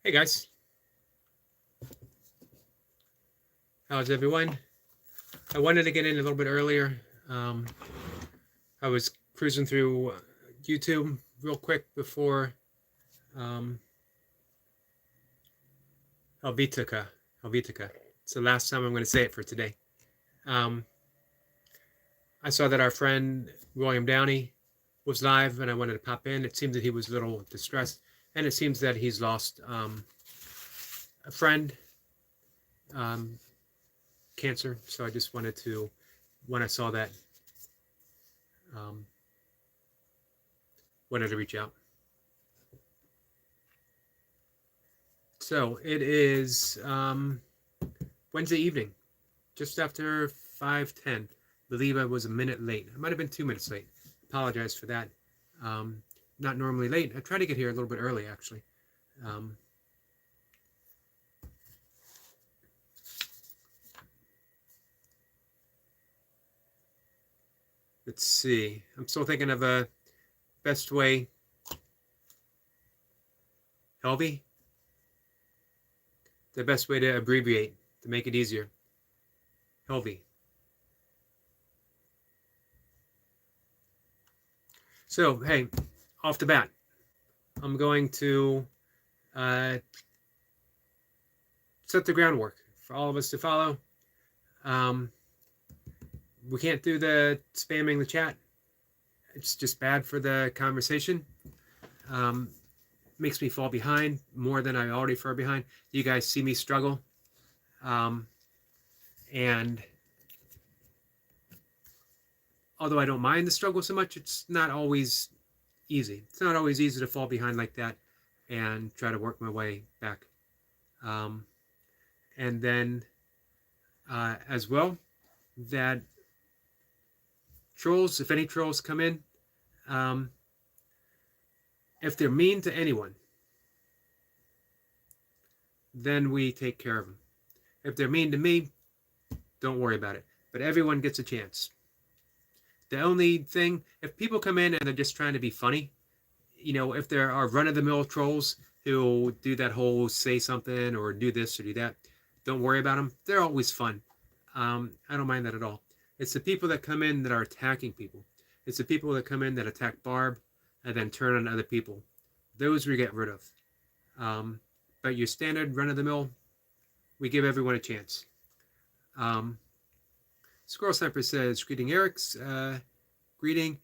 Hey guys, how's everyone? I wanted to get in a little bit earlier. Um, I was cruising through YouTube real quick before um, Helvetica. Helvetica. It's the last time I'm going to say it for today. Um, I saw that our friend William Downey was live, and I wanted to pop in. It seems that he was a little distressed, and it seems that he's lost a friend, um, cancer. So I just wanted to, when I saw that, um, wanted to reach out. So it is Wednesday evening, just after 5:10. Believe I was a minute late. I might have been 2 minutes late. Apologize for that. Um, Not normally late. I try to get here a little bit early, actually. Um, let's see. I'm still thinking of a best way. Helvey? The best way to abbreviate, to make it easier. Helvey. So, hey, off the bat, I'm going to set the groundwork for all of us to follow. We can't do the spamming the chat. It's just bad for the conversation. Makes me fall behind more than I already far behind. You guys see me struggle. And although I don't mind the struggle so much, it's not always easy. It's not always easy to fall behind like that and try to work my way back. And then as well, that trolls, if any trolls come in, if they're mean to anyone, then we take care of them. If they're mean to me, don't worry about it. But everyone gets a chance. The only thing, if people come in and they're just trying to be funny, if there are run-of-the-mill trolls who do that whole say something or do this or do that, don't worry about them. They're always fun. I don't mind that at all. It's the people that come in that are attacking people. It's the people that come in that attack Barb and then turn on other people. Those we get rid of. But your standard run-of-the-mill, we give everyone a chance. Squirrel Sniper says, greeting Eric's, greeting.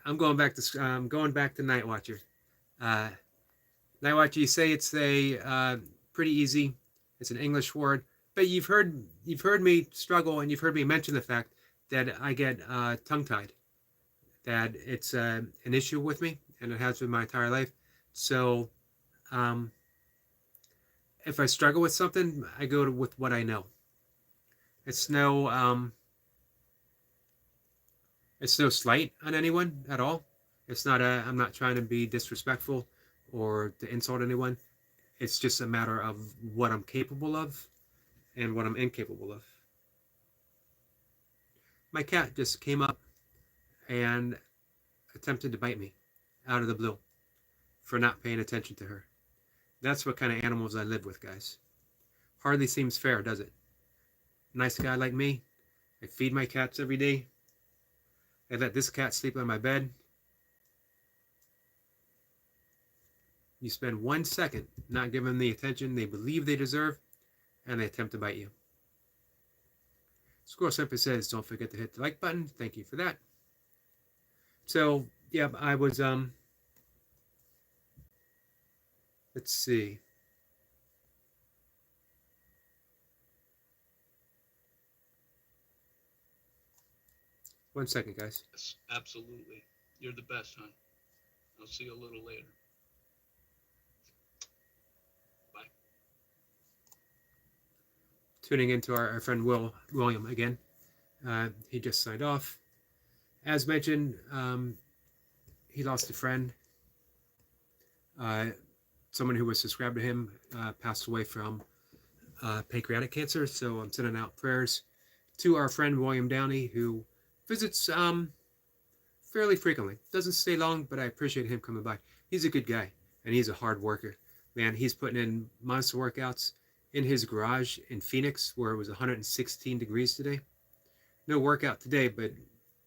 I'm going back to Night Watcher. Night Watcher, you say it's a pretty easy. It's an English word, but you've heard me struggle, and you've heard me mention the fact that I get tongue-tied. That it's an issue with me, and it has been my entire life. So, if I struggle with something, I go with what I know. It's no slight on anyone at all. It's not I'm not trying to be disrespectful or to insult anyone. It's just a matter of what I'm capable of and what I'm incapable of. My cat just came up and attempted to bite me out of the blue for not paying attention to her. That's what kind of animals I live with, guys. Hardly seems fair, does it? Nice guy like me, I feed my cats every day. I let this cat sleep on my bed. You spend 1 second not giving them the attention they believe they deserve, and they attempt to bite you. Squirrel Simper says, don't forget to hit the like button. Thank you for that. So, yeah, I was, let's see. One second, guys. Yes, absolutely. You're the best, hon. I'll see you a little later. Bye. Tuning into our friend William again. He just signed off. As mentioned, he lost a friend. Someone who was subscribed to him passed away from pancreatic cancer. So I'm sending out prayers to our friend William Downey, who visits fairly frequently. Doesn't stay long, but I appreciate him coming by. He's a good guy, and he's a hard worker. Man, he's putting in monster workouts in his garage in Phoenix, where it was 116 degrees today. No workout today, but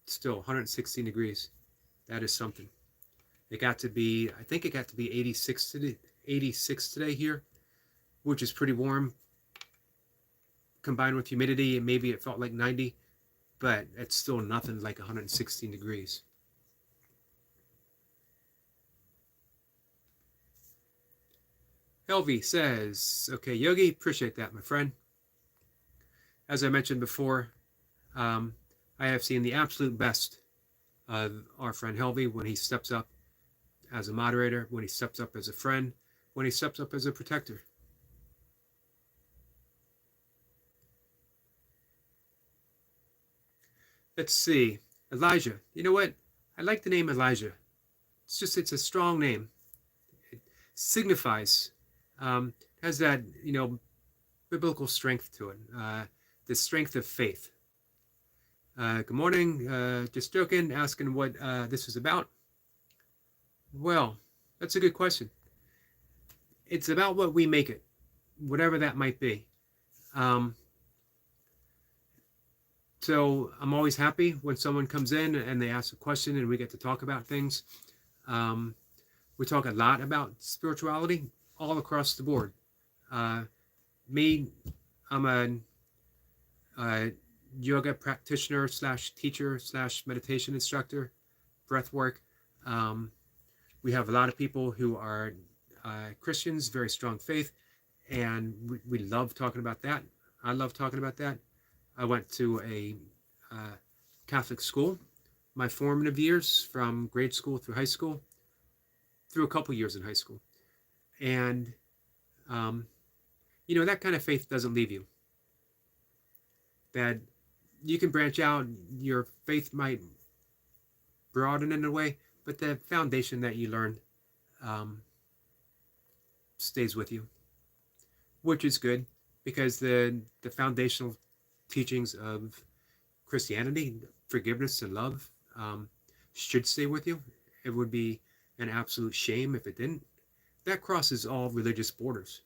still 116 degrees. That is something. It got to be, I think it got to be 86 today here, which is pretty warm. Combined with humidity, and maybe it felt like 90, but it's still nothing like 116 degrees. Helvey says, okay, Yogi, appreciate that, my friend. As I mentioned before, I have seen the absolute best of our friend Helvey when he steps up as a moderator, when he steps up as a friend, when he steps up as a protector. Let's see. Elijah. You know what? I like the name Elijah. It's a strong name. It signifies, has that, biblical strength to it. The strength of faith. Good morning. Just joking, asking what this is about. Well, that's a good question. It's about what we make it, whatever that might be. So I'm always happy when someone comes in and they ask a question and we get to talk about things. We talk a lot about spirituality all across the board. I'm a yoga practitioner / teacher / meditation instructor, breath work. We have a lot of people who are Christians, very strong faith, and we love talking about that. I love talking about that. I went to a Catholic school, my formative years from grade school through high school, through a couple years in high school. And, that kind of faith doesn't leave you. That you can branch out, your faith might broaden in a way, but the foundation that you learned stays with you, which is good because the foundational teachings of Christianity, forgiveness and love, should stay with you. It would be an absolute shame if it didn't. That crosses all religious borders.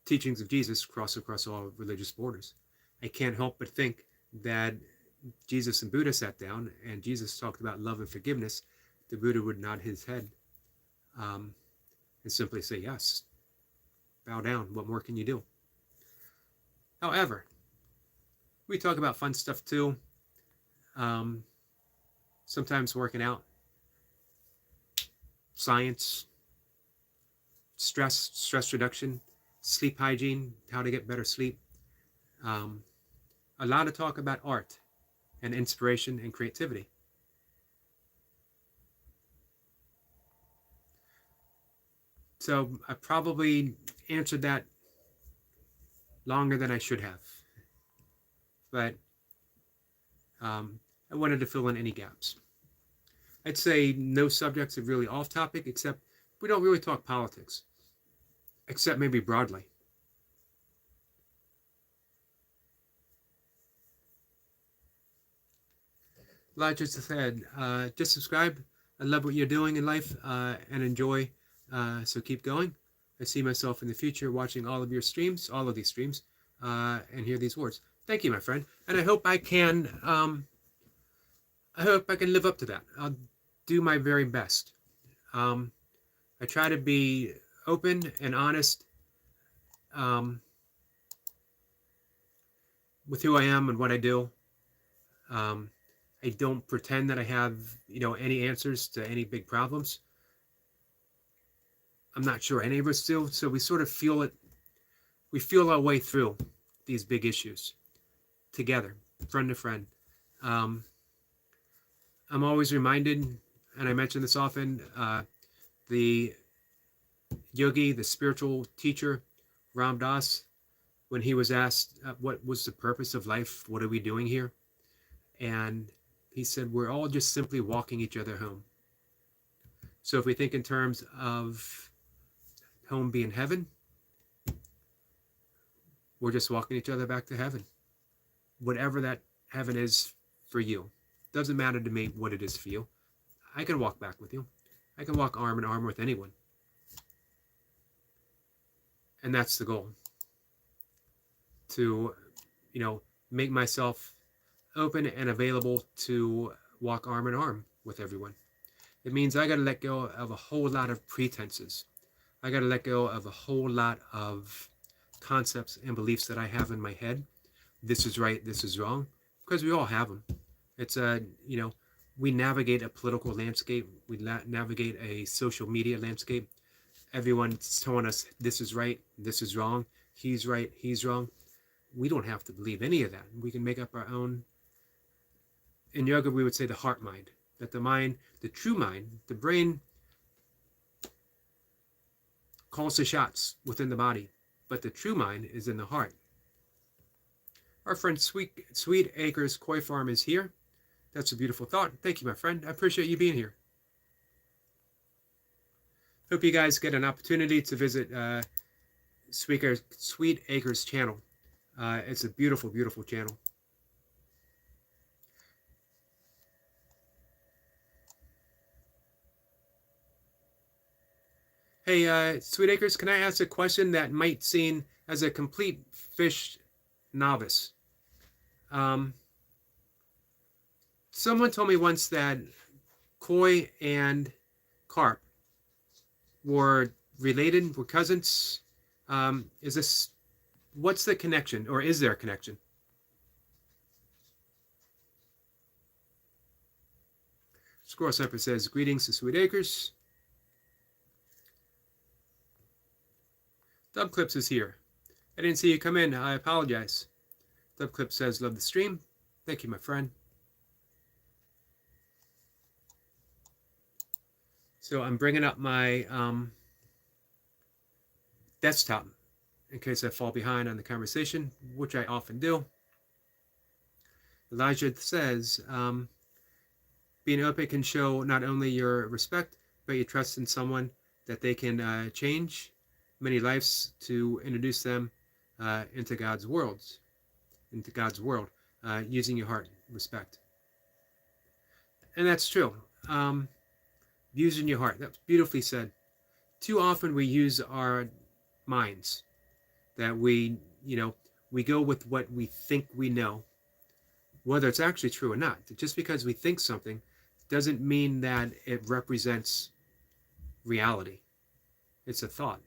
Teachings of Jesus cross across all religious borders. I can't help but think that Jesus and Buddha sat down and Jesus talked about love and forgiveness. The Buddha would nod his head and simply say, yes, bow down. What more can you do? However, we talk about fun stuff too. Sometimes working out, science, stress reduction, sleep hygiene, how to get better sleep. A lot of talk about art and inspiration and creativity. So I probably answered that longer than I should have. But I wanted to fill in any gaps. I'd say no subjects are really off topic, except we don't really talk politics, except maybe broadly. Elijah said, just subscribe. I love what you're doing in life and enjoy. So keep going. I see myself in the future watching all of these streams, and hear these words. Thank you, my friend. And I hope I can live up to that. I'll do my very best. I try to be open and honest with who I am and what I do. I don't pretend that I have, any answers to any big problems. I'm not sure any of us do. So we sort of feel it. We feel our way through these big issues together, friend to friend. I'm always reminded, and I mention this often, the Yogi, the spiritual teacher, Ram Dass, when he was asked, what was the purpose of life? What are we doing here? And he said, we're all just simply walking each other home. So if we think in terms of home being heaven, we're just walking each other back to heaven. Whatever that heaven is for you. Doesn't matter to me what it is for you. I can walk back with you. I can walk arm in arm with anyone. And that's the goal. To, make myself open and available to walk arm in arm with everyone. It means I got to let go of a whole lot of pretenses. I got to let go of a whole lot of concepts and beliefs that I have in my head. This is right, this is wrong, because we all have them. It's we navigate a political landscape. We navigate a social media landscape. Everyone's telling us this is right, this is wrong. He's right, he's wrong. We don't have to believe any of that. We can make up our own. In yoga, we would say the heart mind. That the mind, the true mind, the brain calls the shots within the body, but the true mind is in the heart. Our friend Sweet Acres Koi Farm is here. That's a beautiful thought. Thank you, my friend. I appreciate you being here. Hope you guys get an opportunity to visit Sweet Acres channel. It's a beautiful, beautiful channel. Hey, Sweet Acres, can I ask a question that might seem as a complete fish novice? Someone told me once that koi and carp were related, were cousins. What's the connection, or is there a connection? Squirrel Sniper says, greetings to Sweet Acres. Dub Clips is here. I didn't see you come in. I apologize. Dub Clips says, love the stream. Thank you, my friend. So I'm bringing up my desktop in case I fall behind on the conversation, which I often do. Elijah says, being open can show not only your respect, but your trust in someone that they can change many lives to introduce them into God's world, using your heart, respect. And that's true. Using your heart. That's beautifully said. Too often we use our minds, that we go with what we think we know, whether it's actually true or not. Just because we think something doesn't mean that it represents reality. It's a thought.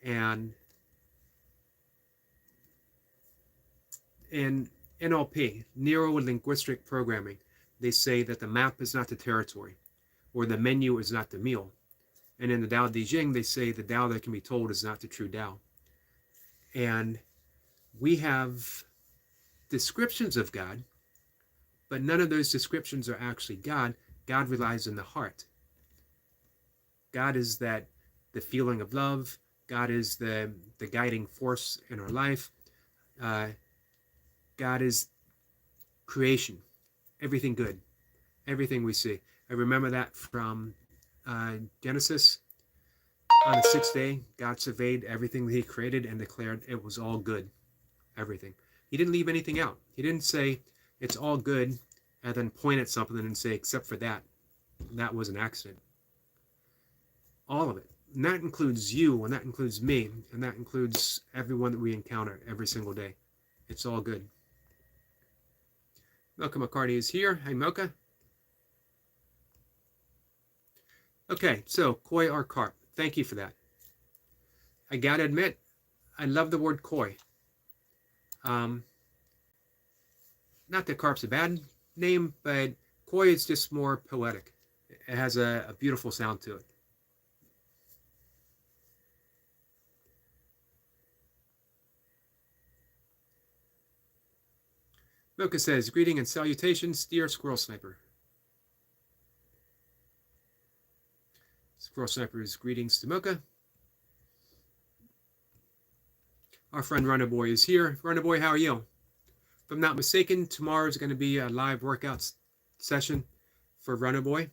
And in NLP, neuro-linguistic programming, they say that the map is not the territory, or the menu is not the meal. And in the Tao Te Ching, they say the Tao that can be told is not the true Tao. And we have descriptions of God, but none of those descriptions are actually God. God relies in the heart. God is the feeling of love. God is the guiding force in our life. God is creation, everything good, everything we see. I remember that from Genesis. On the sixth day, God surveyed everything that he created and declared it was all good, everything. He didn't leave anything out. He didn't say it's all good and then point at something and say, except for that was an accident. All of it. And that includes you, and that includes me, and that includes everyone that we encounter every single day. It's all good. Mocha McCarty is here. Hey, Mocha. Okay, so koi or carp. Thank you for that. I gotta admit, I love the word koi. Not that carp's a bad name, but koi is just more poetic. It has a beautiful sound to it. Mocha says, greeting and salutations, dear Squirrel Sniper. Squirrel Sniper's greetings to Mocha. Our friend Runner Boy is here. Runner Boy, how are you? If I'm not mistaken, tomorrow is going to be a live workout session for Runner Boy.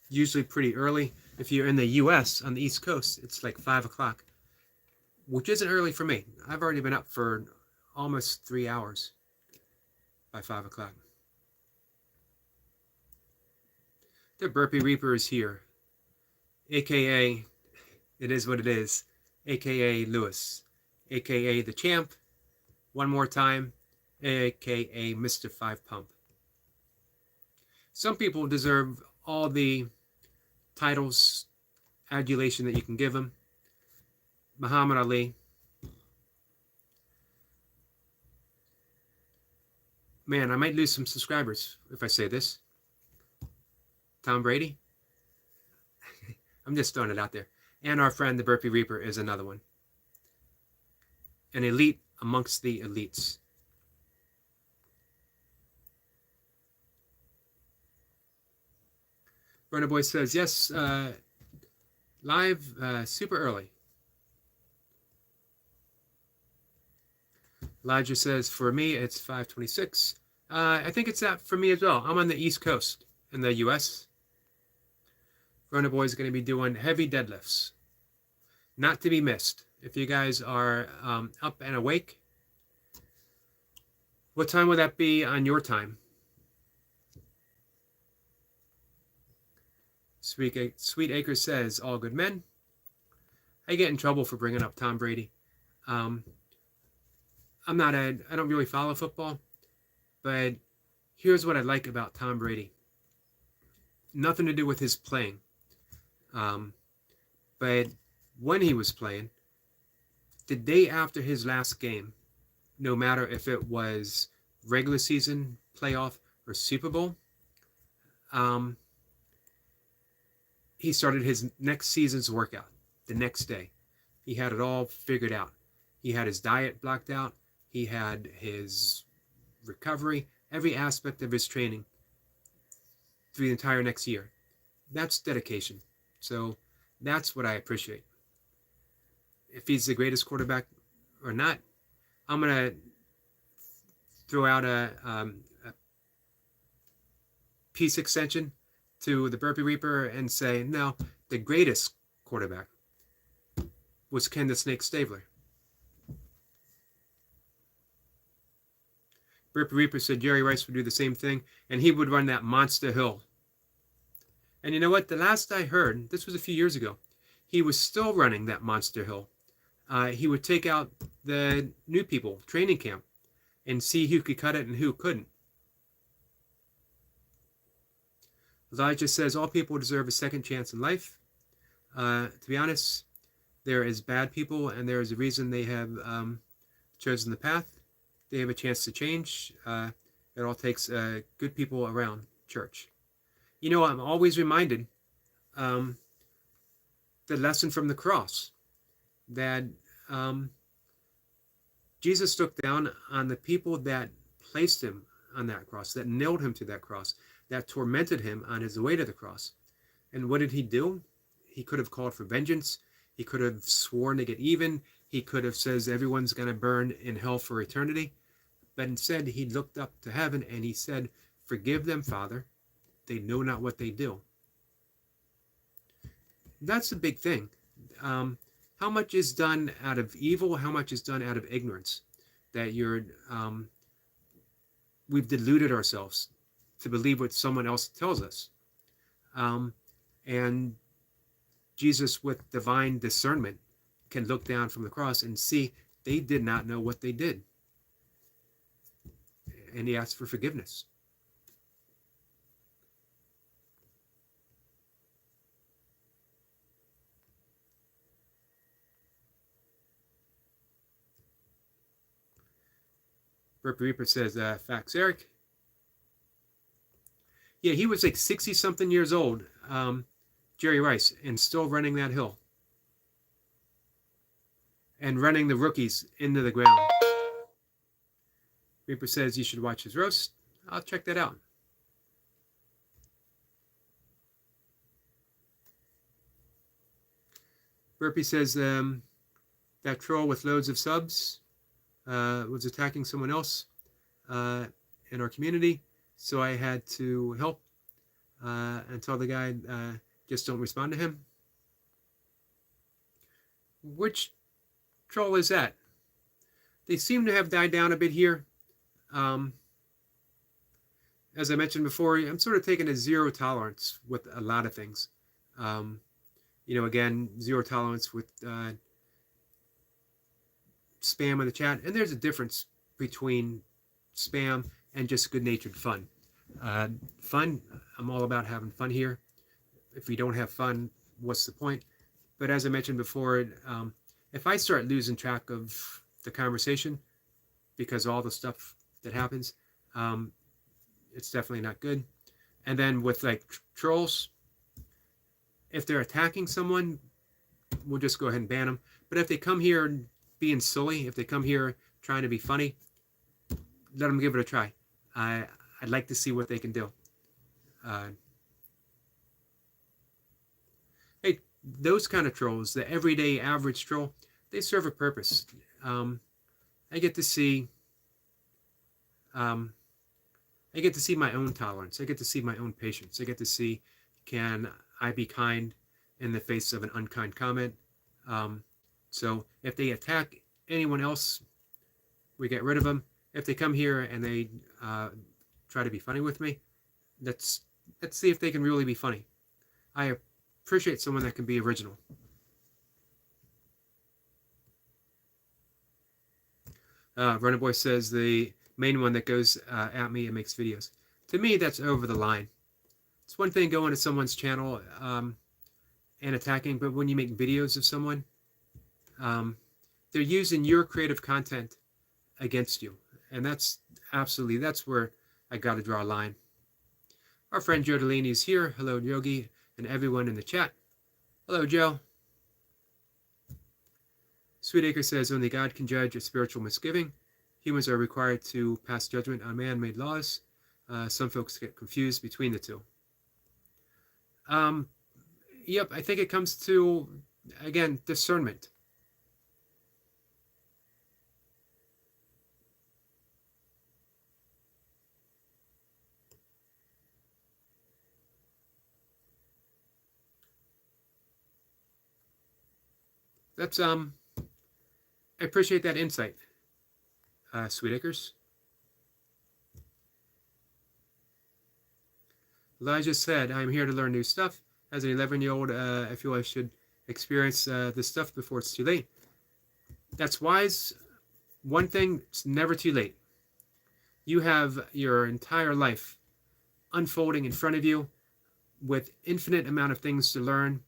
Usually pretty early. If you're in the US on the East Coast, it's like 5 o'clock, which isn't early for me. I've already been up for almost 3 hours by 5 o'clock. The Burpee Reaper is here, aka it is what it is, aka Lewis, aka the champ, one more time, aka Mr. Five Pump. Some people deserve all the titles, adulation that you can give them. Muhammad Ali. Man, I might lose some subscribers if I say this. Tom Brady. I'm just throwing it out there. And our friend, the Burpee Reaper, is another one. An elite amongst the elites. Burner Boy says, yes, live super early. Elijah says, for me, it's 5:26. I think it's that for me as well. I'm on the East Coast in the U.S. Burner Boy is going to be doing heavy deadlifts. Not to be missed. If you guys are up and awake, what time would that be on your time? Sweet Acre says, all good men. I get in trouble for bringing up Tom Brady. I don't really follow football, but here's what I like about Tom Brady. Nothing to do with his playing. But when he was playing, the day after his last game, no matter if it was regular season, playoff, or Super Bowl, he started his next season's workout the next day. He had it all figured out. He had his diet blocked out. He had his recovery, every aspect of his training through the entire next year. That's dedication. So that's what I appreciate. If he's the greatest quarterback or not, I'm going to throw out a peace extension to the Burpee Reaper and say, no, the greatest quarterback was Ken the Snake Stabler. Burpee Reaper said Jerry Rice would do the same thing, and he would run that monster hill. And you know what? The last I heard, this was a few years ago, he was still running that monster hill. He would take out the new people, training camp, and see who could cut it and who couldn't. Elijah says all people deserve a second chance in life. To be honest, there is bad people, and there is a reason they have chosen the path. They have a chance to change. It all takes good people around church. You know, I'm always reminded the lesson from the cross that Jesus looked down on the people that placed him on that cross, that nailed him to that cross, that tormented him on his way to the cross. And what did he do? He could have called for vengeance. He could have sworn to get even. He could have said everyone's going to burn in hell for eternity. But instead, he looked up to heaven and he said, forgive them, Father. They know not what they do. That's the big thing. How much is done out of evil? How much is done out of ignorance? That we've deluded ourselves to believe what someone else tells us. And Jesus, with divine discernment, can look down from the cross and see they did not know what they did. And he asked for forgiveness. Burpee Reaper says, facts, Eric. Yeah, he was like 60-something years old, Jerry Rice, and still running that hill. And running the rookies into the ground. Reaper says you should watch his roast. I'll check that out. Burpee says that troll with loads of subs was attacking someone else in our community, so I had to help and tell the guy just don't respond to him. Which troll is that? They seem to have died down a bit here. as I mentioned before, I'm sort of taking a zero tolerance with a lot of things. Again, zero tolerance with spam in the chat. And there's a difference between spam and just good-natured fun. Fun, I'm all about having fun here. If we don't have fun, what's the point? But as I mentioned before, if I start losing track of the conversation because all the stuff that happens, it's definitely not good. And then with like trolls, if they're attacking someone, we'll just go ahead and ban them. But if they come here being silly, if they come here trying to be funny, let them give it a try. I'd like to see what they can do. Hey, those kind of trolls, the everyday average troll, they serve a purpose. I get to see my own tolerance. I get to see my own patience. I get to see, can I be kind in the face of an unkind comment? So if they attack anyone else, we get rid of them. If they come here and they try to be funny with me, let's see if they can really be funny. I appreciate someone that can be original. Runner Boy says the main one that goes at me and makes videos. To me, that's over the line. It's one thing going to someone's channel and attacking, but when you make videos of someone, they're using your creative content against you. And that's where I got to draw a line. Our friend Joe Delaney is here. Hello, Yogi, and everyone in the chat. Hello, Joe. Sweetacre says, only God can judge a spiritual misgiving. Humans are required to pass judgment on man-made laws. Some folks get confused between the two. Yep, I think it comes to, again, discernment. That's, I appreciate that insight, Sweetacres. Elijah said, I'm here to learn new stuff. As an 11-year-old, I feel I should experience this stuff before it's too late. That's wise. One thing, it's never too late. You have your entire life unfolding in front of you with infinite amount of things to learn.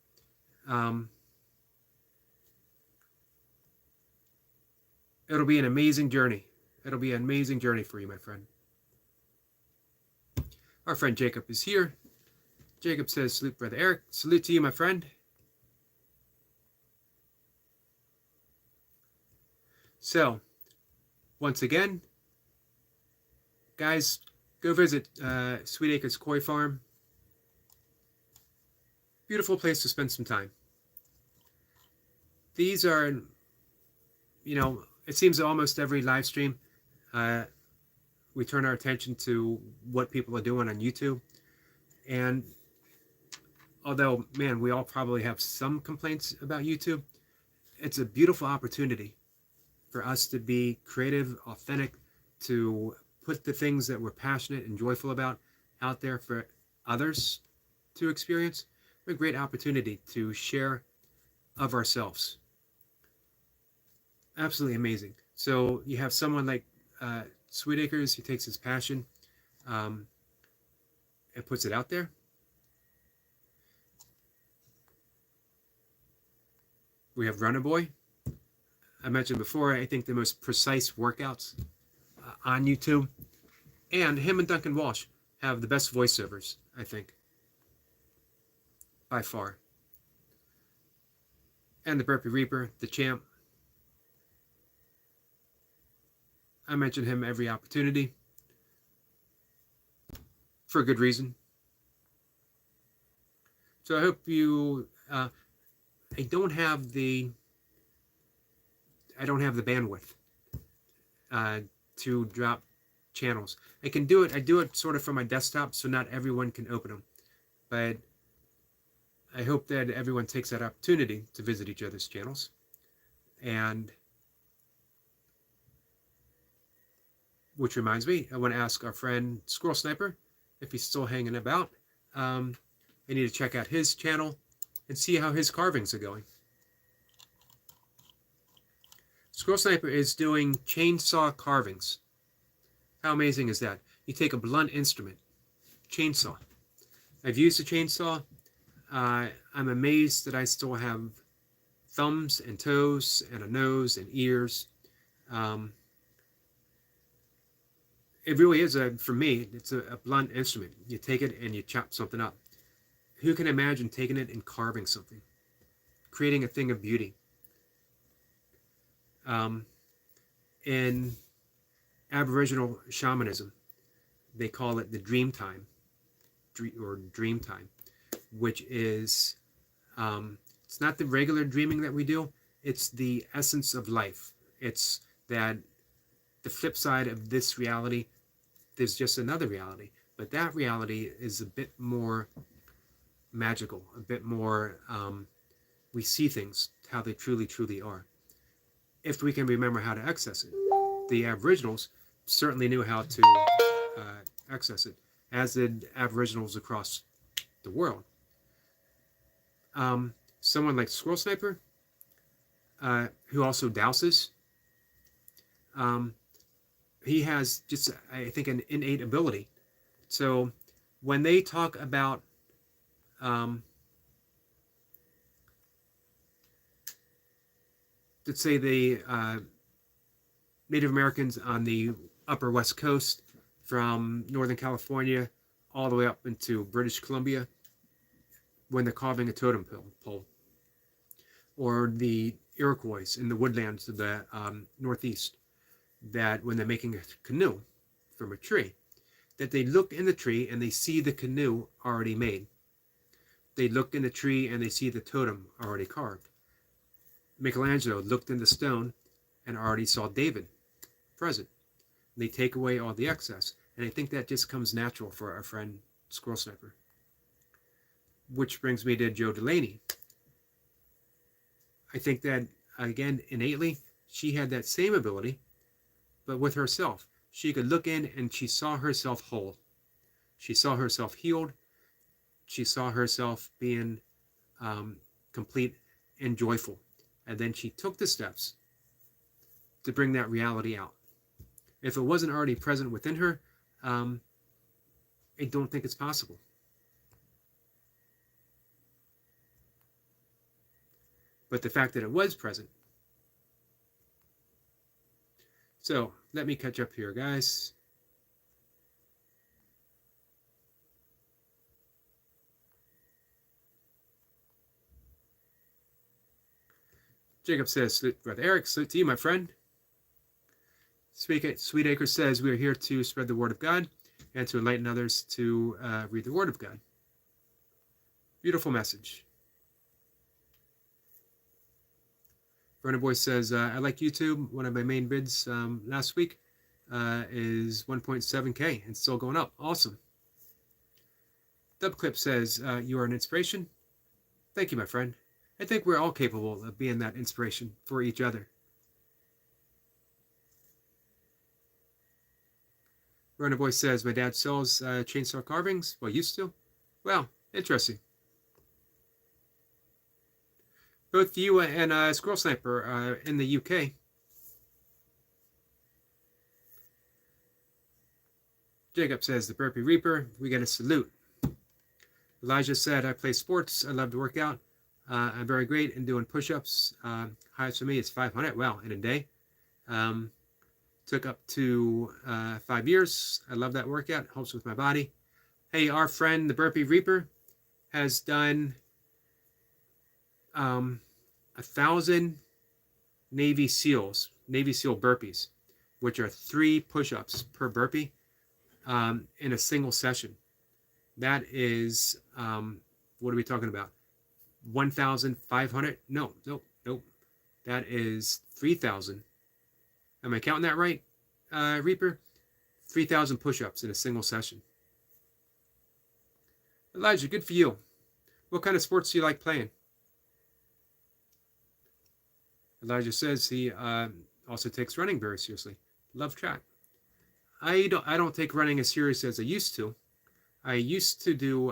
It'll be an amazing journey. It'll be an amazing journey for you, my friend. Our friend Jacob is here. Jacob says, salute, Brother Eric. Salute to you, my friend. So, once again, guys, go visit Sweetacres Koi Farm. Beautiful place to spend some time. These are, it seems almost every live stream, we turn our attention to what people are doing on YouTube. And although, man, we all probably have some complaints about YouTube, it's a beautiful opportunity for us to be creative, authentic, to put the things that we're passionate and joyful about out there for others to experience. What a great opportunity to share of ourselves. Absolutely amazing. So you have someone like Sweetacres who takes his passion and puts it out there. We have Runner Boy. I mentioned before, I think the most precise workouts on YouTube. And him and Duncan Walsh have the best voiceovers, I think, by far. And the Burpee Reaper, the champ. I mention him every opportunity for a good reason. So I hope you, I don't have the bandwidth to drop channels. I can do it. I do it sort of from my desktop, so not everyone can open them. But I hope that everyone takes that opportunity to visit each other's channels. And which reminds me, I want to ask our friend Squirrel Sniper if he's still hanging about. I need to check out his channel and see how his carvings are going. Squirrel Sniper is doing chainsaw carvings. How amazing is that? You take a blunt instrument, chainsaw. I've used a chainsaw. I'm amazed that I still have thumbs and toes and a nose and ears. It really is, for me, it's a blunt instrument. You take it and you chop something up. Who can imagine taking it and carving something? Creating a thing of beauty. In Aboriginal shamanism, they call it the dream time, or dream time, which is, it's not the regular dreaming that we do, it's the essence of life. It's that the flip side of this reality, there's just another reality, but that reality is a bit more magical, a bit more, we see things how they truly, truly are, if we can remember how to access it. The Aboriginals certainly knew how to access it, as did Aboriginals across the world. Someone like Squirrel Sniper, who also douses, he has just, I think, an innate ability. So when they talk about let's say the Native Americans on the upper West Coast, from Northern California all the way up into British Columbia, when they're carving a totem pole, or the Iroquois in the woodlands of the Northeast, that when they're making a canoe from a tree, that they look in the tree and they see the canoe already made. They look in the tree and they see the totem already carved. Michelangelo looked in the stone and already saw David present. They take away all the excess, and I think that just comes natural for our friend Squirrel Sniper. Which brings me to Joe Delaney. I think that, again, innately, she had that same ability, but with herself. She could look in and she saw herself whole. She saw herself healed. She saw herself being complete and joyful. And then she took the steps to bring that reality out. If it wasn't already present within her, I don't think it's possible. But the fact that it was present. So let me catch up here, guys. Jacob says, Brother Eric, salute to you, my friend. Sweetacre says, we are here to spread the word of God and to enlighten others to read the word of God. Beautiful message. Vernon Boy says, I like YouTube. One of my main vids last week is 1.7K and still going up. Awesome. Dubclip says, you are an inspiration. Thank you, my friend. I think we're all capable of being that inspiration for each other. Vernon Boy says, my dad sells chainsaw carvings. Well, used to. Well, interesting. Both you and Squirrel Sniper are in the UK. Jacob says, the Burpee Reaper, we get a salute. Elijah said, I play sports. I love to work out. I'm very great in doing push-ups. Highest for me is 500. Wow, in a day. Took up to 5 years. I love that workout. Helps with my body. Hey, our friend, the Burpee Reaper, has done 1,000 Navy SEAL burpees, which are 3 push-ups per burpee in a single session. That is, what are we talking about? 1,500? No. That is 3,000. Am I counting that right, Reaper? 3,000 push-ups in a single session. Elijah, good for you. What kind of sports do you like playing? Elijah says he also takes running very seriously. Love track. I don't take running as serious as I used to. I used to do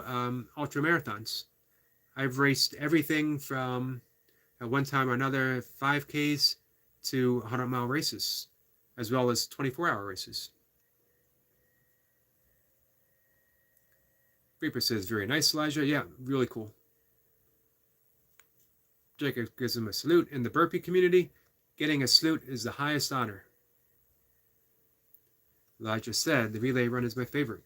ultra marathons. I've raced everything from at one time or another 5Ks to 100-mile races, as well as 24-hour races. Reaper says, very nice, Elijah. Yeah, really cool. Jacob gives him a salute. In the burpee community, getting a salute is the highest honor. Elijah said, the relay run is my favorite.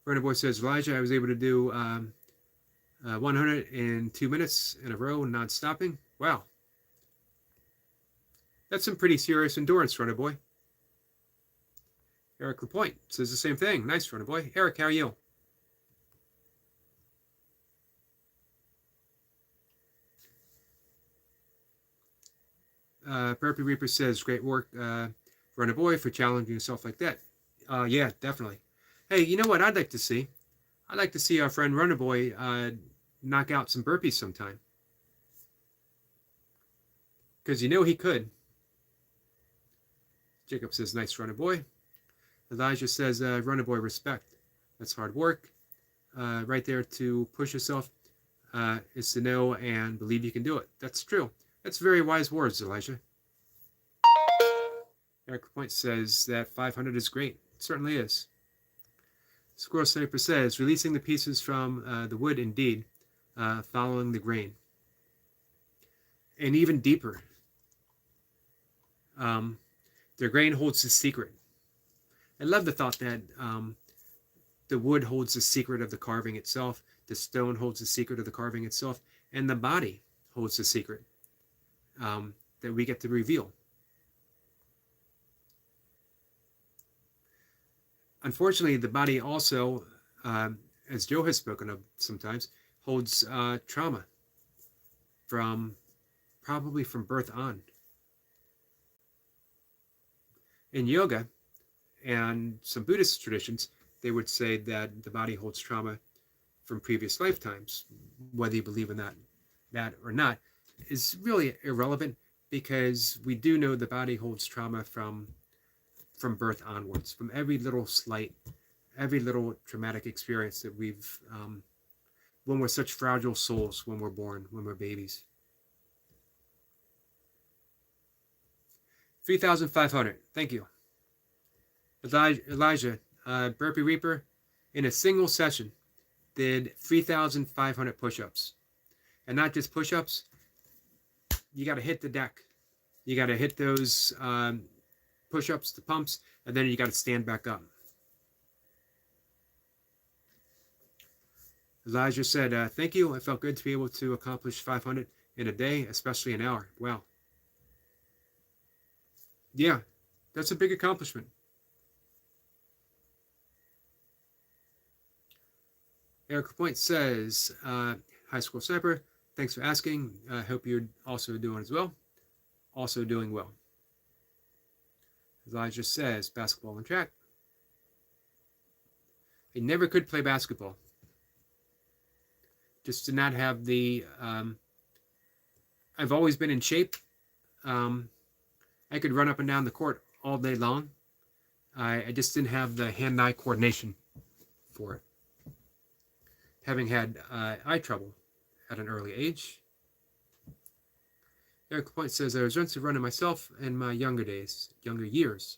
Runner Boy says, Elijah, I was able to do 100 in 2 minutes in a row, non-stopping. Wow. That's some pretty serious endurance, Runner Boy. Eric LaPointe says the same thing. Nice, Runner Boy. Eric, how are you? Burpee Reaper says, great work, Runner Boy, for challenging yourself like that. Yeah, definitely. Hey, you know what I'd like to see? I'd like to see our friend Runner Boy knock out some burpees sometime. Because you know he could. Jacob says, nice, Runner Boy. Elijah says, Runner Boy, respect. That's hard work. Right there to push yourself is to know and believe you can do it. That's true. That's very wise words, Elijah. Eric Point says that 500 is great. It certainly is. Squirrel Sniper says, releasing the pieces from the wood, indeed, following the grain. And even deeper. The grain holds the secret. I love the thought that the wood holds the secret of the carving itself, the stone holds the secret of the carving itself, and the body holds the secret that we get to reveal. Unfortunately, the body also, as Joe has spoken of sometimes, holds trauma probably from birth on. In yoga and some Buddhist traditions, they would say that the body holds trauma from previous lifetimes. Whether you believe in that or not is really irrelevant, because we do know the body holds trauma from birth onwards, from every little traumatic experience that we've, when we're such fragile souls, when we're born, when we're babies. 3,500. Thank you. Elijah, Burpee Reaper, in a single session, did 3,500 push-ups. And not just push-ups, you got to hit the deck. You got to hit those push-ups, the pumps, and then you got to stand back up. Elijah said, thank you. I felt good to be able to accomplish 500 in a day, especially an hour. Wow. Yeah, that's a big accomplishment. Eric Point says, High School Sniper, thanks for asking. I hope you're also doing as well. Also doing well. Elijah says, basketball and track. I never could play basketball. Just did not have the, I've always been in shape. I could run up and down the court all day long. I just didn't have the hand-eye coordination for it. Having had eye trouble at an early age. Eric Point says, I was once running myself in my younger years.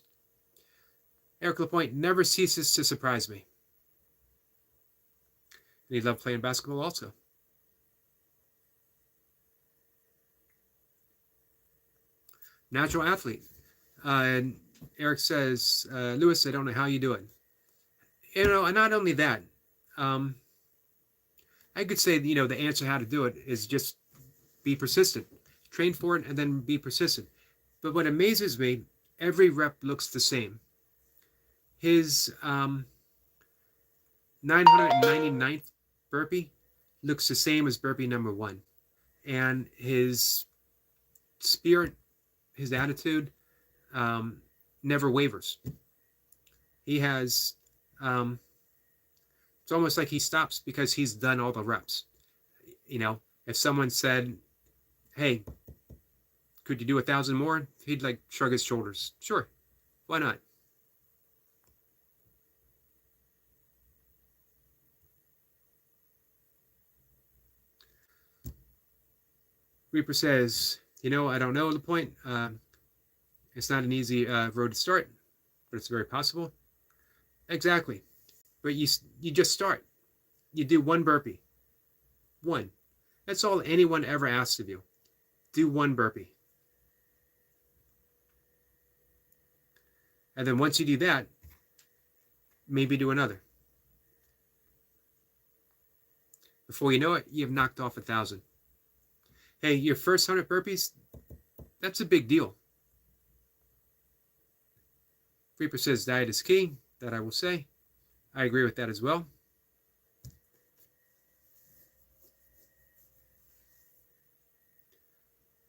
Eric LaPointe never ceases to surprise me. And he loved playing basketball also. Natural athlete. Eric says, Lewis, I don't know how you do it. You know, and not only that, I could say, you know, the answer how to do it is just be persistent. Train for it and then be persistent. But what amazes me, every rep looks the same. His 999th burpee looks the same as burpee number 1. And his spirit, his attitude, never wavers. He has, it's almost like he stops because he's done all the reps. You know, if someone said, hey, could you do 1,000 more? He'd like shrug his shoulders. Sure, why not? Reaper says, I don't know the point. It's not an easy road to start, but it's very possible. Exactly. But you just start. You do one burpee. One. That's all anyone ever asks of you. Do one burpee. And then once you do that, maybe do another. Before you know it, you've knocked off 1,000. Hey, your first 100 burpees, that's a big deal. Reaper says diet is key. That I will say. I agree with that as well.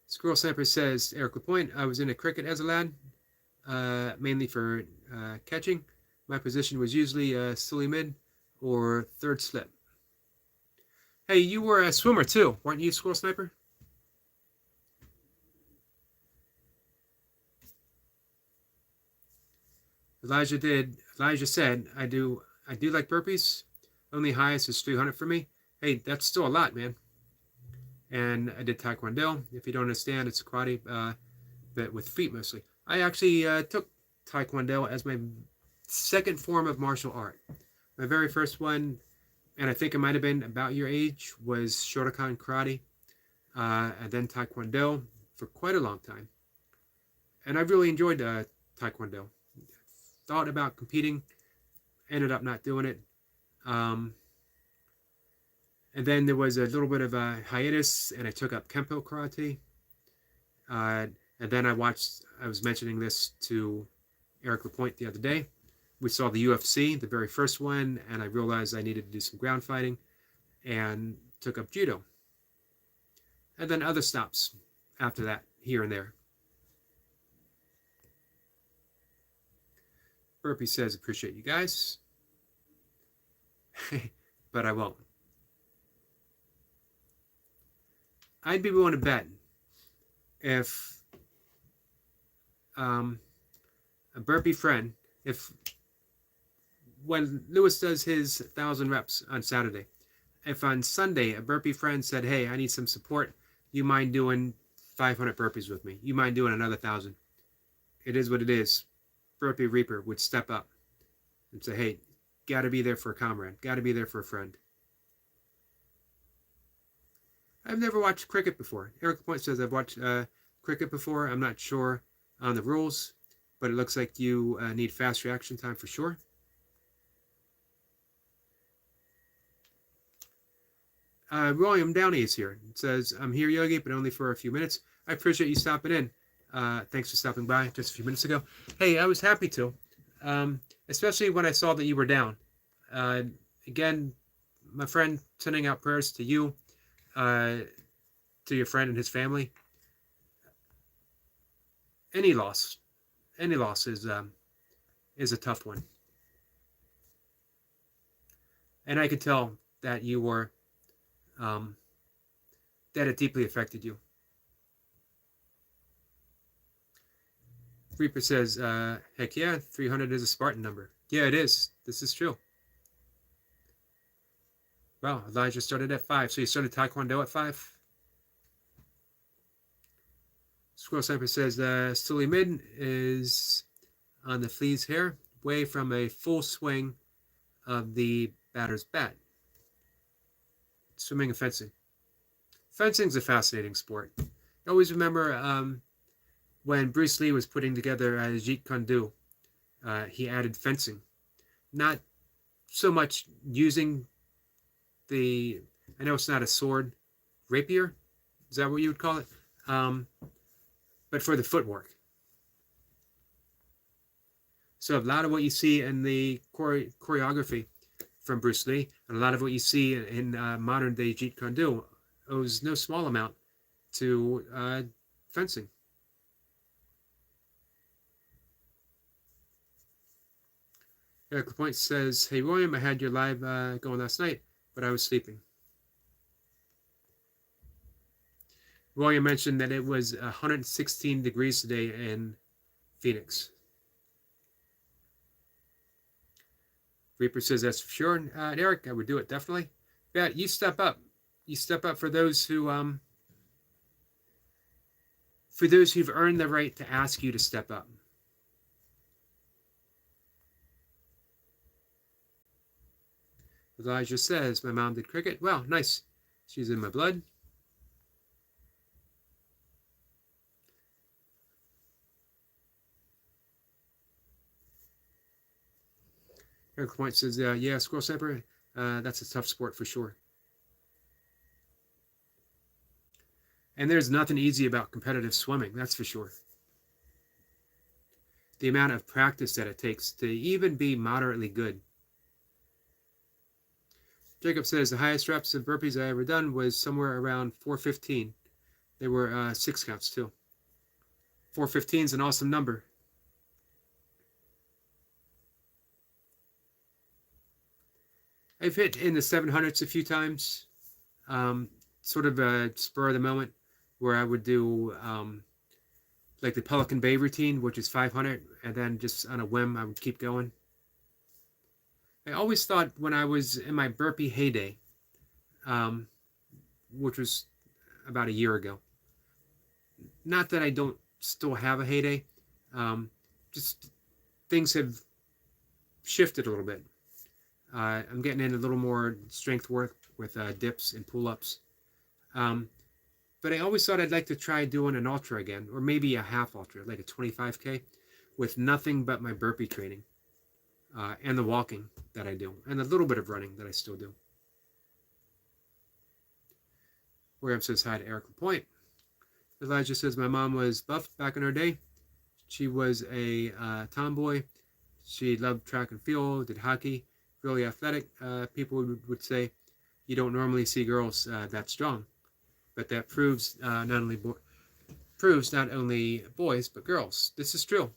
Squirrel Sniper says, Eric LaPointe, I was in a cricket as a lad, mainly for catching. My position was usually silly mid or third slip. Hey, you were a swimmer too, weren't you, Squirrel Sniper? Elijah said, I do like burpees. Only highest is 300 for me. Hey, that's still a lot, man. And I did Taekwondo. If you don't understand, it's karate, but with feet mostly. I actually took Taekwondo as my second form of martial art. My very first one, and I think it might have been about your age, was Shotokan karate, and then Taekwondo for quite a long time. And I really enjoyed Taekwondo. Thought about competing, ended up not doing it. And then there was a little bit of a hiatus, and I took up Kempo karate. And then I was mentioning this to Eric LaPointe the other day. We saw the UFC, the very first one, and I realized I needed to do some ground fighting, and took up judo. And then other stops after that, here and there. Burpee says, appreciate you guys. But I won't. I'd be willing to bet if a burpee friend, when Lewis does his 1,000 reps on Saturday, if on Sunday a burpee friend said, hey, I need some support, you mind doing 500 burpees with me? You mind doing another 1,000? It is what it is. Burpee Reaper would step up and say, hey, got to be there for a comrade, got to be there for a friend. I've never watched cricket before. Eric Point says I've watched cricket before. I'm not sure on the rules, but it looks like you need fast reaction time for sure. William Downey is here. It says, I'm here, Yogi, but only for a few minutes. I appreciate you stopping in. Thanks for stopping by just a few minutes ago. Hey, I was happy to, especially when I saw that you were down. Again, my friend, sending out prayers to you, to your friend and his family. Any loss is a tough one, and I could tell that you were that it deeply affected you. Reaper says, heck yeah, 300 is a Spartan number. Yeah, it is. This is true. Wow, Elijah started at 5. So you started Taekwondo at 5? Squirrel Sniper says, silly mid is on the flea's hair, away from a full swing of the batter's bat. Swimming and fencing. Fencing's a fascinating sport. I always remember when Bruce Lee was putting together Jeet Kune Do, he added fencing. Not so much using I know it's not a sword, rapier? Is that what you would call it? But for the footwork. So a lot of what you see in the choreography from Bruce Lee, and a lot of what you see in modern day Jeet Kune Do, owes no small amount to fencing. Eric LaPointe says, hey William, I had your live going last night, but I was sleeping. William mentioned that it was 116 degrees today in Phoenix. Reaper says, that's for sure. Eric, I would do it, definitely. Yeah, you step up. You step up for those who for those who've earned the right to ask you to step up. Elijah says, my mom did cricket. Wow, nice. She's in my blood. Eric Point says, yeah, squirrel sniper, that's a tough sport for sure. And there's nothing easy about competitive swimming, that's for sure. The amount of practice that it takes to even be moderately good. Jacob says, the highest reps of burpees I ever done was somewhere around 415. They were 6 counts too. 415 is an awesome number. I've hit in the 700s a few times, sort of a spur of the moment, where I would do like the Pelican Bay routine, which is 500, and then just on a whim, I would keep going. I always thought when I was in my burpee heyday, which was about a year ago, not that I don't still have a heyday, just things have shifted a little bit. I'm getting in a little more strength work with dips and pull-ups. But I always thought I'd like to try doing an ultra again, or maybe a half ultra, like a 25K, with nothing but my burpee training and the walking that I do, and a little bit of running that I still do. William says hi to Eric LaPointe. Elijah says, my mom was buff back in her day. She was a tomboy. She loved track and field, did hockey, really athletic. People would say you don't normally see girls that strong, but that proves not only boys but girls. This is true,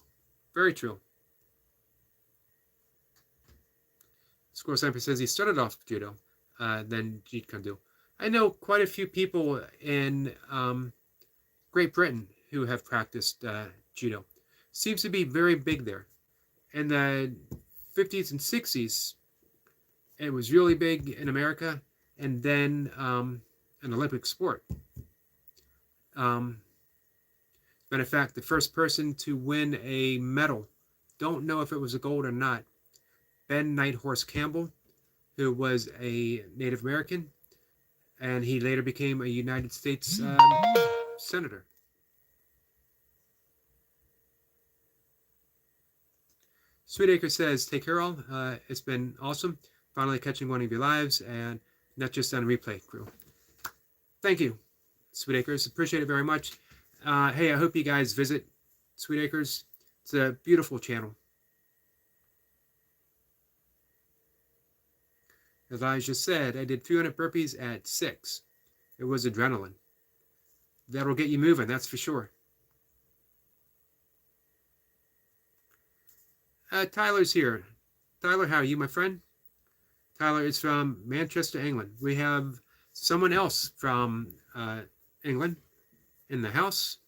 very true. Score Sniper says he started off judo, then Jeet Kune Do. I know quite a few people in Great Britain who have practiced judo. Seems to be very big there. In the 50s and 60s, it was really big in America, and then an Olympic sport. Matter of fact, the first person to win a medal, don't know if it was a gold or not, Ben Nighthorse Campbell, who was a Native American, and he later became a United States senator. Sweetacre says, take care all. It's been awesome. Finally catching one of your lives, and not just on replay, crew. Thank you, Sweetacres. Appreciate it very much. Hey, I hope you guys visit Sweetacres. It's a beautiful channel. Elijah said, I did 300 burpees at 6. It was adrenaline. That'll get you moving, that's for sure. Tyler's here. Tyler, how are you, my friend? Tyler is from Manchester, England. We have someone else from England in the house.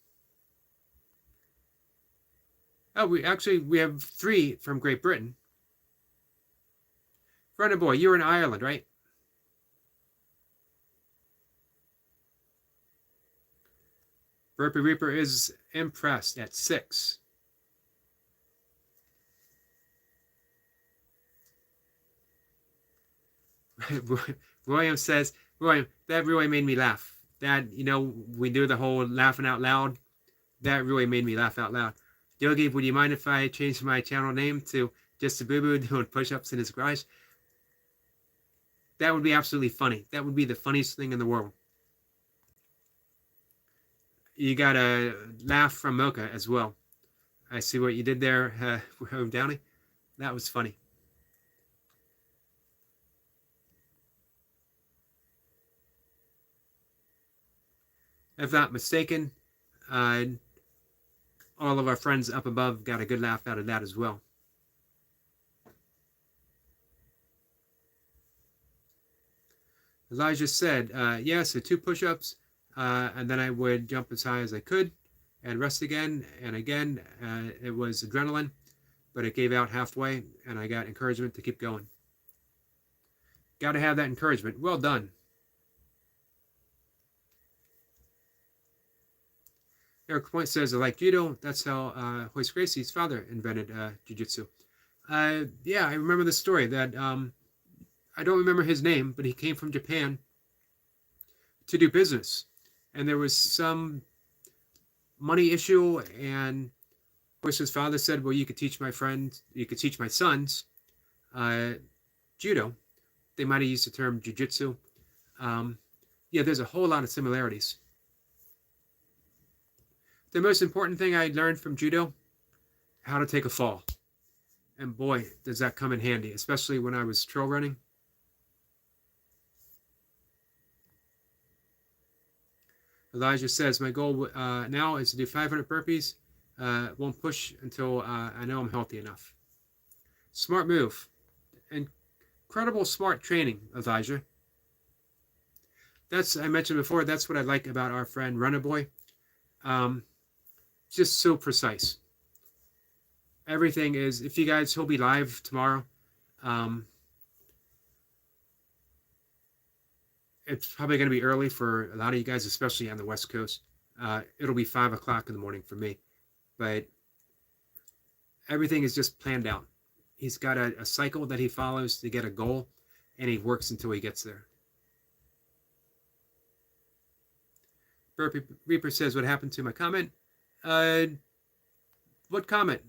Oh, we have 3 from Great Britain. Runner boy, you're in Ireland, right? Burpee Reaper is impressed at 6. William says, William, that really made me laugh. That, we do the whole laughing out loud. That really made me laugh out loud. Yogi, would you mind if I change my channel name to Just a Boo Boo doing push-ups in his garage? That would be absolutely funny. That would be the funniest thing in the world. You got a laugh from Mocha as well. I see what you did there, Downey. That was funny. If not mistaken, all of our friends up above got a good laugh out of that as well. Elijah said, yeah, so 2 push-ups, and then I would jump as high as I could and rest again and again. It was adrenaline, but it gave out halfway, and I got encouragement to keep going. Got to have that encouragement. Well done. Eric Point says, I like judo. That's how Hoist Gracie's father invented jiu-jitsu. Yeah, I remember the story that I don't remember his name, but he came from Japan to do business. And there was some money issue, and Hoist's father said, well, you could teach my sons judo. They might have used the term jiu-jitsu. Yeah, there's a whole lot of similarities. The most important thing I learned from judo, how to take a fall. And boy, does that come in handy, especially when I was trail running. Elijah says, my goal now is to do 500 burpees. Won't push until I know I'm healthy enough. Smart move. Incredible smart training, Elijah. I mentioned before, that's what I like about our friend Runner Boy. Just so precise. Everything is, if you guys, he'll be live tomorrow. It's probably going to be early for a lot of you guys, especially on the West Coast. It'll be 5 o'clock in the morning for me. But everything is just planned out. He's got a cycle that he follows to get a goal, and he works until he gets there. Burpee Reaper says, what happened to my comment? What comment?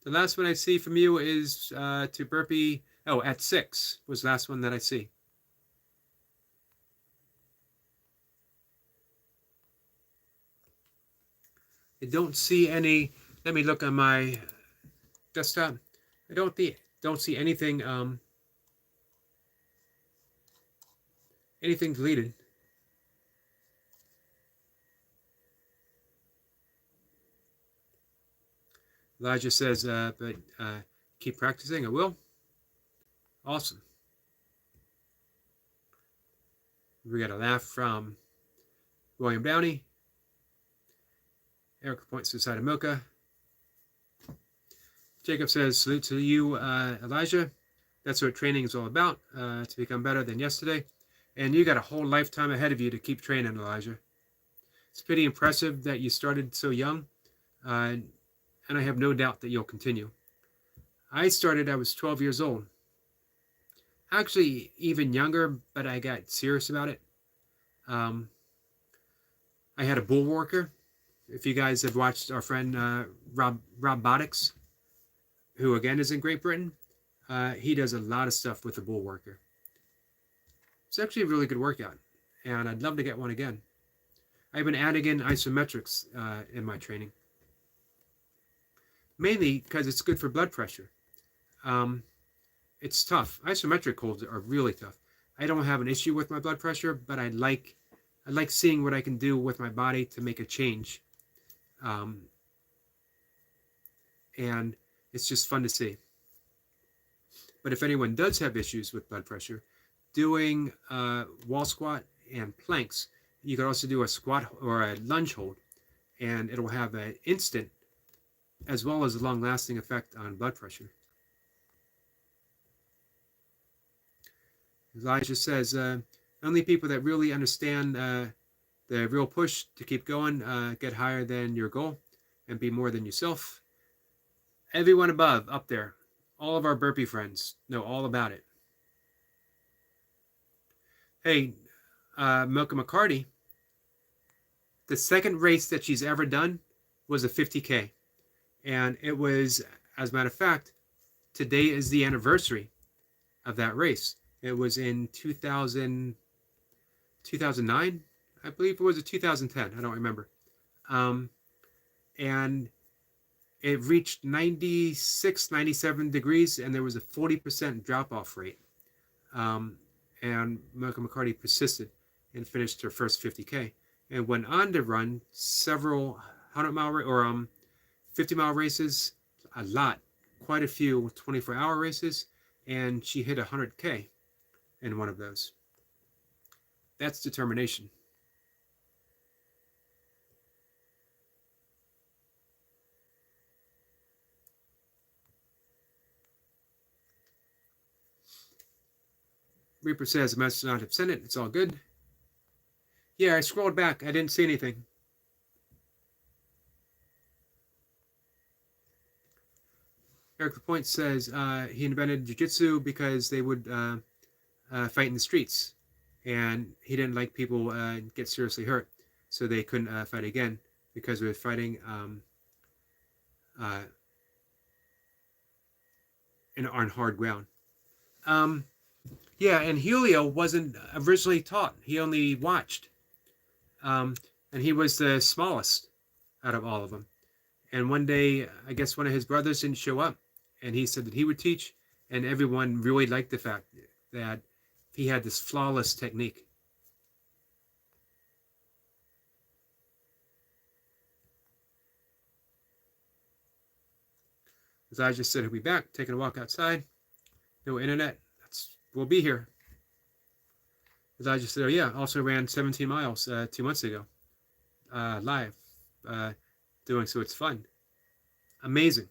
The last one I see from you is to Burpee. Oh, at 6 was the last one that I see. I don't see any. Let me look on my desktop. I don't see anything. Anything deleted. Elijah says, but keep practicing. I will. Awesome. We got a laugh from William Downey. Eric points to the side of Mocha. Jacob says, salute to you, Elijah. That's what training is all about, to become better than yesterday. And you got a whole lifetime ahead of you to keep training, Elijah. It's pretty impressive that you started so young, and I have no doubt that you'll continue. I was 12 years old. Actually, even younger, but I got serious about it. I had a bull worker. If you guys have watched our friend Rob Boddix, who again is in Great Britain, he does a lot of stuff with the bull worker. It's actually a really good workout, and I'd love to get one again. I've been adding in isometrics in my training, mainly because it's good for blood pressure. It's tough. Isometric holds are really tough. I don't have an issue with my blood pressure, but I like seeing what I can do with my body to make a change. And it's just fun to see. But if anyone does have issues with blood pressure, doing wall squat and planks, you can also do a squat or a lunge hold, and it'll have an instant as well as a long-lasting effect on blood pressure. Elijah says, only people that really understand the real push to keep going, get higher than your goal, and be more than yourself. Everyone above, up there, all of our burpee friends know all about it. Hey, Milka McCarty, the second race that she's ever done was a 50K. And it was, as a matter of fact, today is the anniversary of that race. It was in 2009, I believe, it was 2010. I don't remember. And it reached 96, 97 degrees, and there was a 40% drop-off rate. And Milka McCarty persisted and finished her first 50K and went on to run several 100-mile or 50-mile races, a lot, quite a few 24-hour races, and she hit 100K in one of those. That's determination. Reaper says, I must not have sent it. It's all good. Yeah, I scrolled back. I didn't see anything. Eric LaPointe says he invented jiu-jitsu because they would fight in the streets, and he didn't like people get seriously hurt, so they couldn't fight again because we were fighting uh, on hard ground. Yeah, and Julio wasn't originally taught; he only watched, and he was the smallest out of all of them. And one day, I guess one of his brothers didn't show up, and he said that he would teach, and everyone really liked the fact that he had this flawless technique. As I just said, he'll be back, taking a walk outside. No internet. We'll be here. As I just said, oh yeah, also ran 17 miles 2 months ago, live, doing so. It's fun, amazing.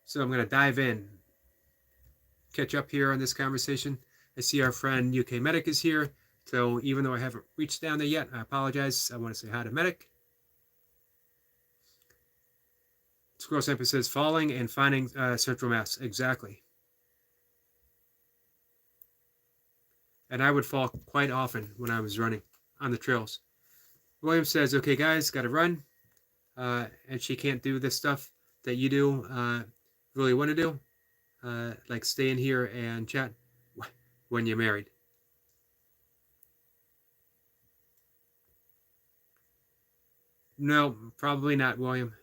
So I'm going to dive in, catch up here on this conversation. I see our friend UK Medic is here. So even though I haven't reached down there yet, I apologize. I want to say hi to Medic. Squirrel Sample says falling and finding central mass. Exactly. And I would fall quite often when I was running on the trails. William says, okay, guys, got to run. And she can't do this stuff that you do, really want to do, like stay in here and chat when you're married. No, probably not, William.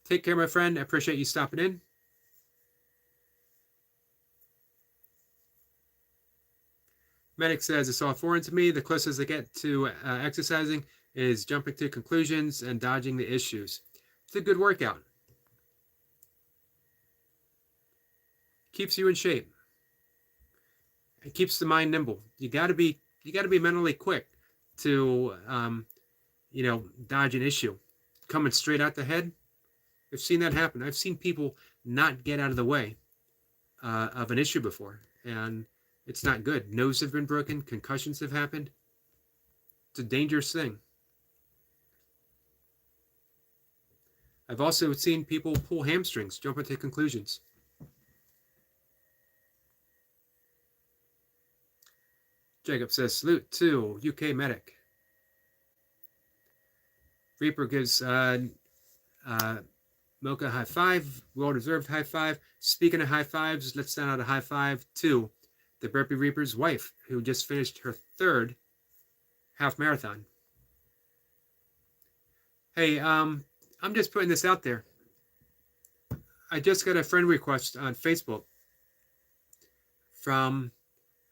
Take care, my friend. I appreciate you stopping in. Medic says, it's all foreign to me. The closest I get to exercising is jumping to conclusions and dodging the issues. It's a good workout. Keeps you in shape. It keeps the mind nimble. You got to be mentally quick to dodge an issue. Coming straight out the head. I've seen that happen. I've seen people not get out of the way of an issue before, and it's not good. Noses have been broken. Concussions have happened. It's a dangerous thing. I've also seen people pull hamstrings, jump into conclusions. Jacob says, salute to UK Medic. Reaper gives Mocha high five, well-deserved high five. Speaking of high fives, let's send out a high five to the Burpee Reaper's wife, who just finished her 3rd half marathon. Hey, I'm just putting this out there. I just got a friend request on Facebook from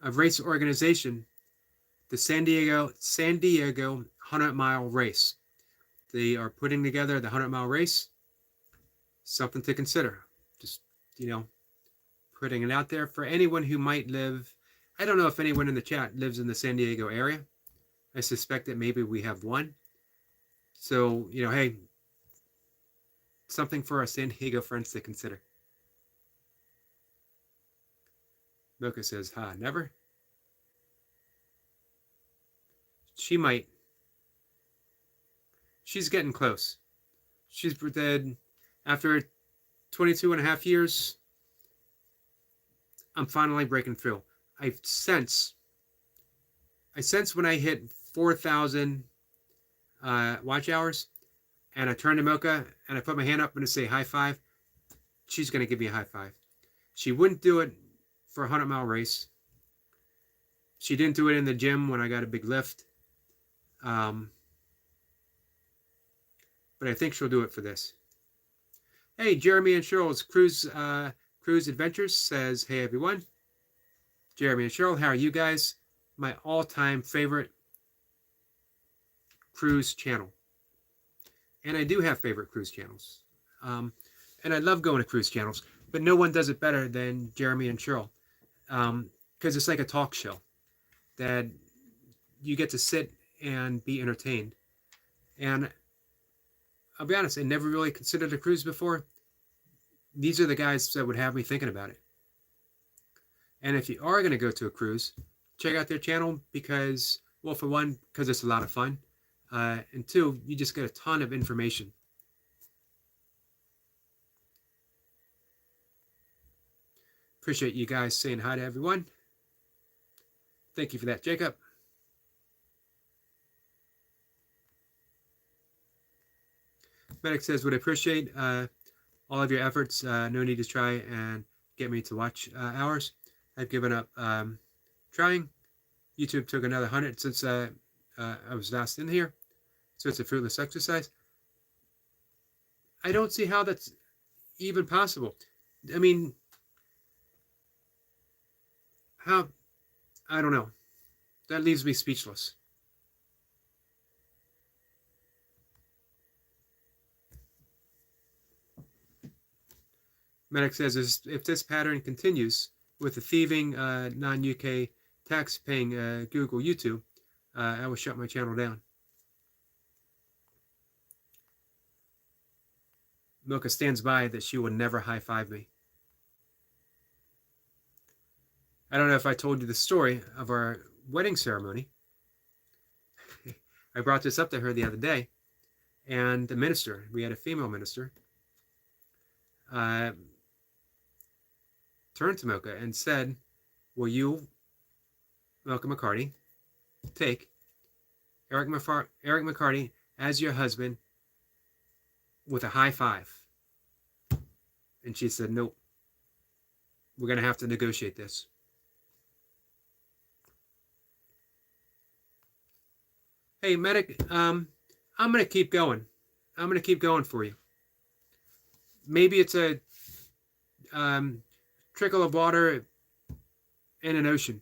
a race organization, the San Diego 100-mile race. They are putting together the 100-mile race. Something to consider. Just, putting it out there for anyone who might live. I don't know if anyone in the chat lives in the San Diego area. I suspect that maybe we have one. So, hey, something for our San Diego friends to consider. Mocha says, never. She might. She's getting close. She's dead. After 22 and a half years, I'm finally breaking through. I sense when I hit 4,000 watch hours, and I turn to Mocha, and I put my hand up and I say high five, she's going to give me a high five. She wouldn't do it for a 100-mile race. She didn't do it in the gym when I got a big lift. But I think she'll do it for this. Hey, Jeremy and Cheryl's Cruise Adventures says, hey, everyone. Jeremy and Cheryl, how are you guys? My all-time favorite cruise channel. And I do have favorite cruise channels. And I love going to cruise channels, but no one does it better than Jeremy and Cheryl. Because it's like a talk show that you get to sit and be entertained. And I'll be honest, I never really considered a cruise before. These are the guys that would have me thinking about it. And if you are going to go to a cruise, check out their channel because, well, for one, because it's a lot of fun. And two, you just get a ton of information. Appreciate you guys saying hi to everyone. Thank you for that, Jacob. Medic says, would appreciate all of your efforts. No need to try and get me to watch hours. I've given up trying. YouTube took another 100 since I was last in here. So it's a fruitless exercise. I don't see how that's even possible. I mean, how? I don't know. That leaves me speechless. Medic says, if this pattern continues with the thieving non-UK tax-paying Google YouTube, I will shut my channel down. Milka stands by that she will never high-five me. I don't know if I told you the story of our wedding ceremony. I brought this up to her the other day, and the minister, we had a female minister, turned to Milka and said, will you, Milka McCarty, take Eric McCarty as your husband with a high five? And she said, nope. We're going to have to negotiate this. Hey, Medic, I'm going to keep going. I'm going to keep going for you. Maybe it's a trickle of water in an ocean,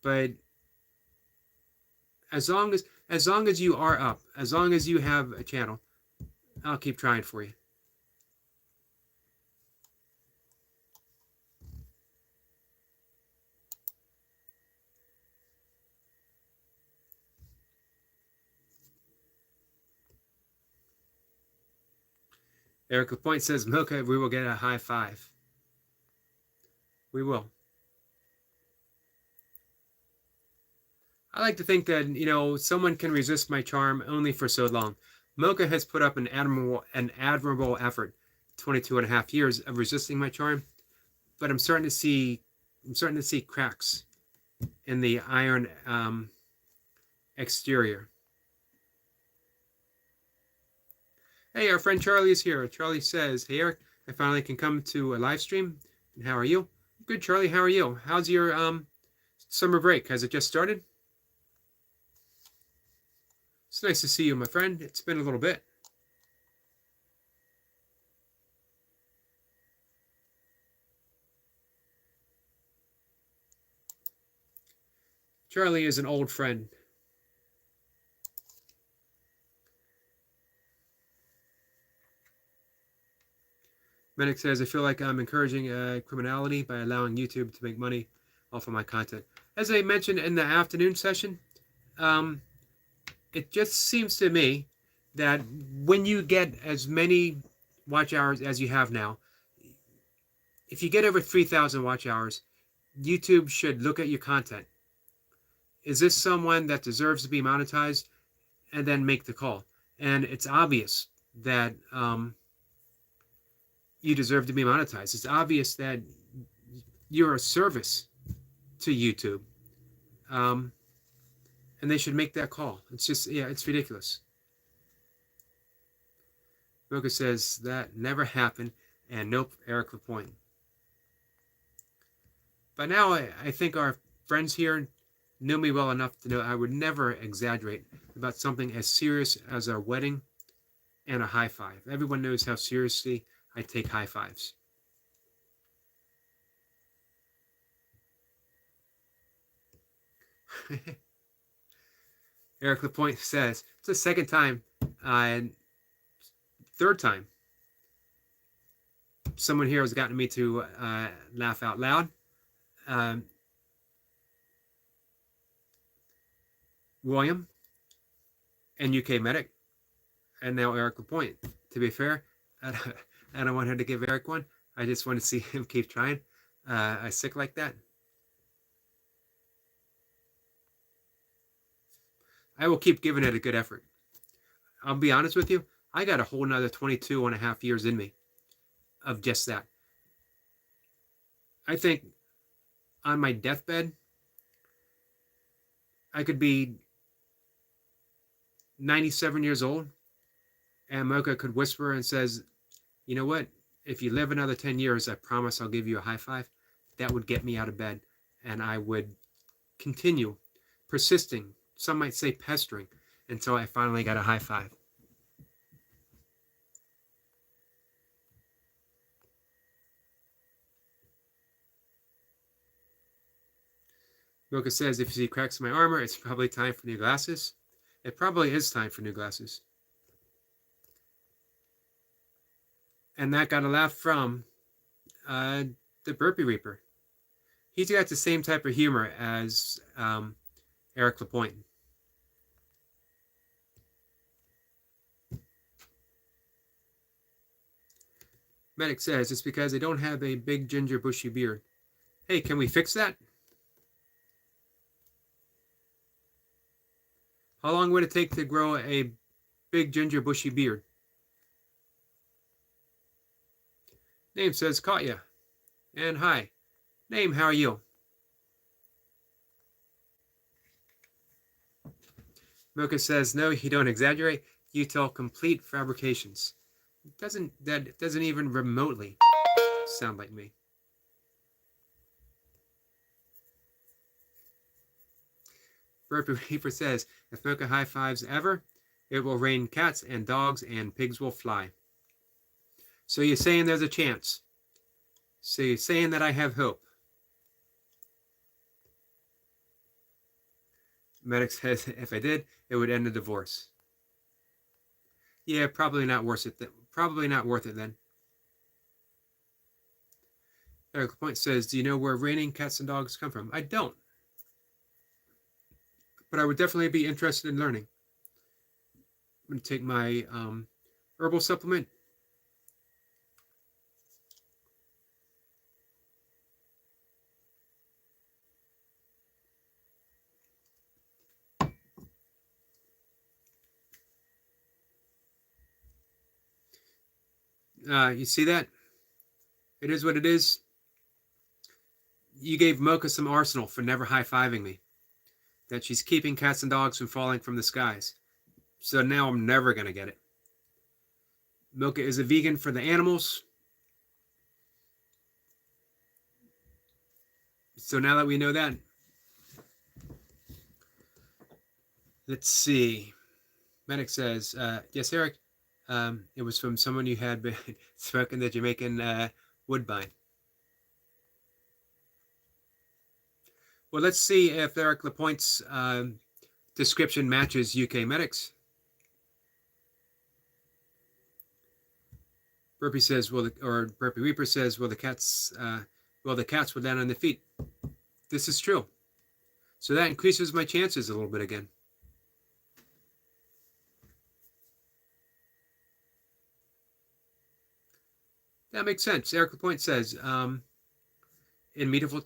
but as long as you are up, as long as you have a channel, I'll keep trying for you. Eric LaPointe says, Milka, we will get a high five. We will. I like to think that, someone can resist my charm only for so long. Milka has put up an admirable effort, 22 and a half years of resisting my charm, but I'm starting to see cracks in the iron exterior. Hey, our friend Charlie is here. Charlie says, hey, Eric, I finally can come to a live stream. And how are you? Good, Charlie. How are you? How's your summer break? Has it just started? It's nice to see you, my friend. It's been a little bit. Charlie is an old friend. Medic says, I feel like I'm encouraging criminality by allowing YouTube to make money off of my content. As I mentioned in the afternoon session, it just seems to me that when you get as many watch hours as you have now, if you get over 3,000 watch hours, YouTube should look at your content. Is this someone that deserves to be monetized? And then make the call. And it's obvious that you deserve to be monetized. It's obvious that you're a service to YouTube. And they should make that call. It's just, it's ridiculous. Milka says, that never happened. And nope, Eric LaPointe. By now, I think our friends here know me well enough to know I would never exaggerate about something as serious as our wedding and a high five. Everyone knows how seriously I take high fives. Eric LaPointe says, it's the second time, third time, someone here has gotten me to laugh out loud. William and UK Medic And now Eric Lapointe. To be fair, I don't want her to give Eric one. I just want to see him keep trying. I sick like that. I will keep giving it a good effort. I'll be honest with you. I got a whole nother 22 and a half years in me of just that. I think on my deathbed, I could be 97 years old, and Mocha could whisper and says, you know what? If you live another 10 years, I promise I'll give you a high five. That would get me out of bed, and I would continue persisting, some might say pestering, until I finally got a high five. Mocha says, if you see cracks in my armor, it's probably time for new glasses. It probably is time for new glasses. And that got a laugh from the Burpee Reaper. He's got the same type of humor as Eric Lapointe. Medic says, it's because I don't have a big ginger bushy beard. Hey, can we fix that? How long would it take to grow a big ginger bushy beard? Name says, caught ya. And hi. Name, how are you? Mocha says, no, you don't exaggerate. You tell complete fabrications. That doesn't even remotely sound like me. Burpee Reaper says, if Mocha high fives ever, it will rain cats and dogs and pigs will fly. So you're saying there's a chance. So you're saying that I have hope. Medic says, if I did, it would end the divorce. Yeah, probably not worth it. Probably not worth it then. Eric Point says, do you know where raining cats and dogs come from? I don't. But I would definitely be interested in learning. I'm going to take my herbal supplement. You see that? It is what it is. You gave Mocha some arsenal for never high-fiving me. That she's keeping cats and dogs from falling from the skies. So now I'm never going to get it. Mocha is a vegan for the animals. So now that we know that, let's see. Medic says, yes, Eric, it was from someone you had been smoking the Jamaican woodbine. Well, let's see if Eric Lapointe's description matches UK Medics. Burpee says, Burpee Reaper says, the cats would land on their feet. This is true. So that increases my chances a little bit again. That makes sense. Eric Lapointe says, in medieval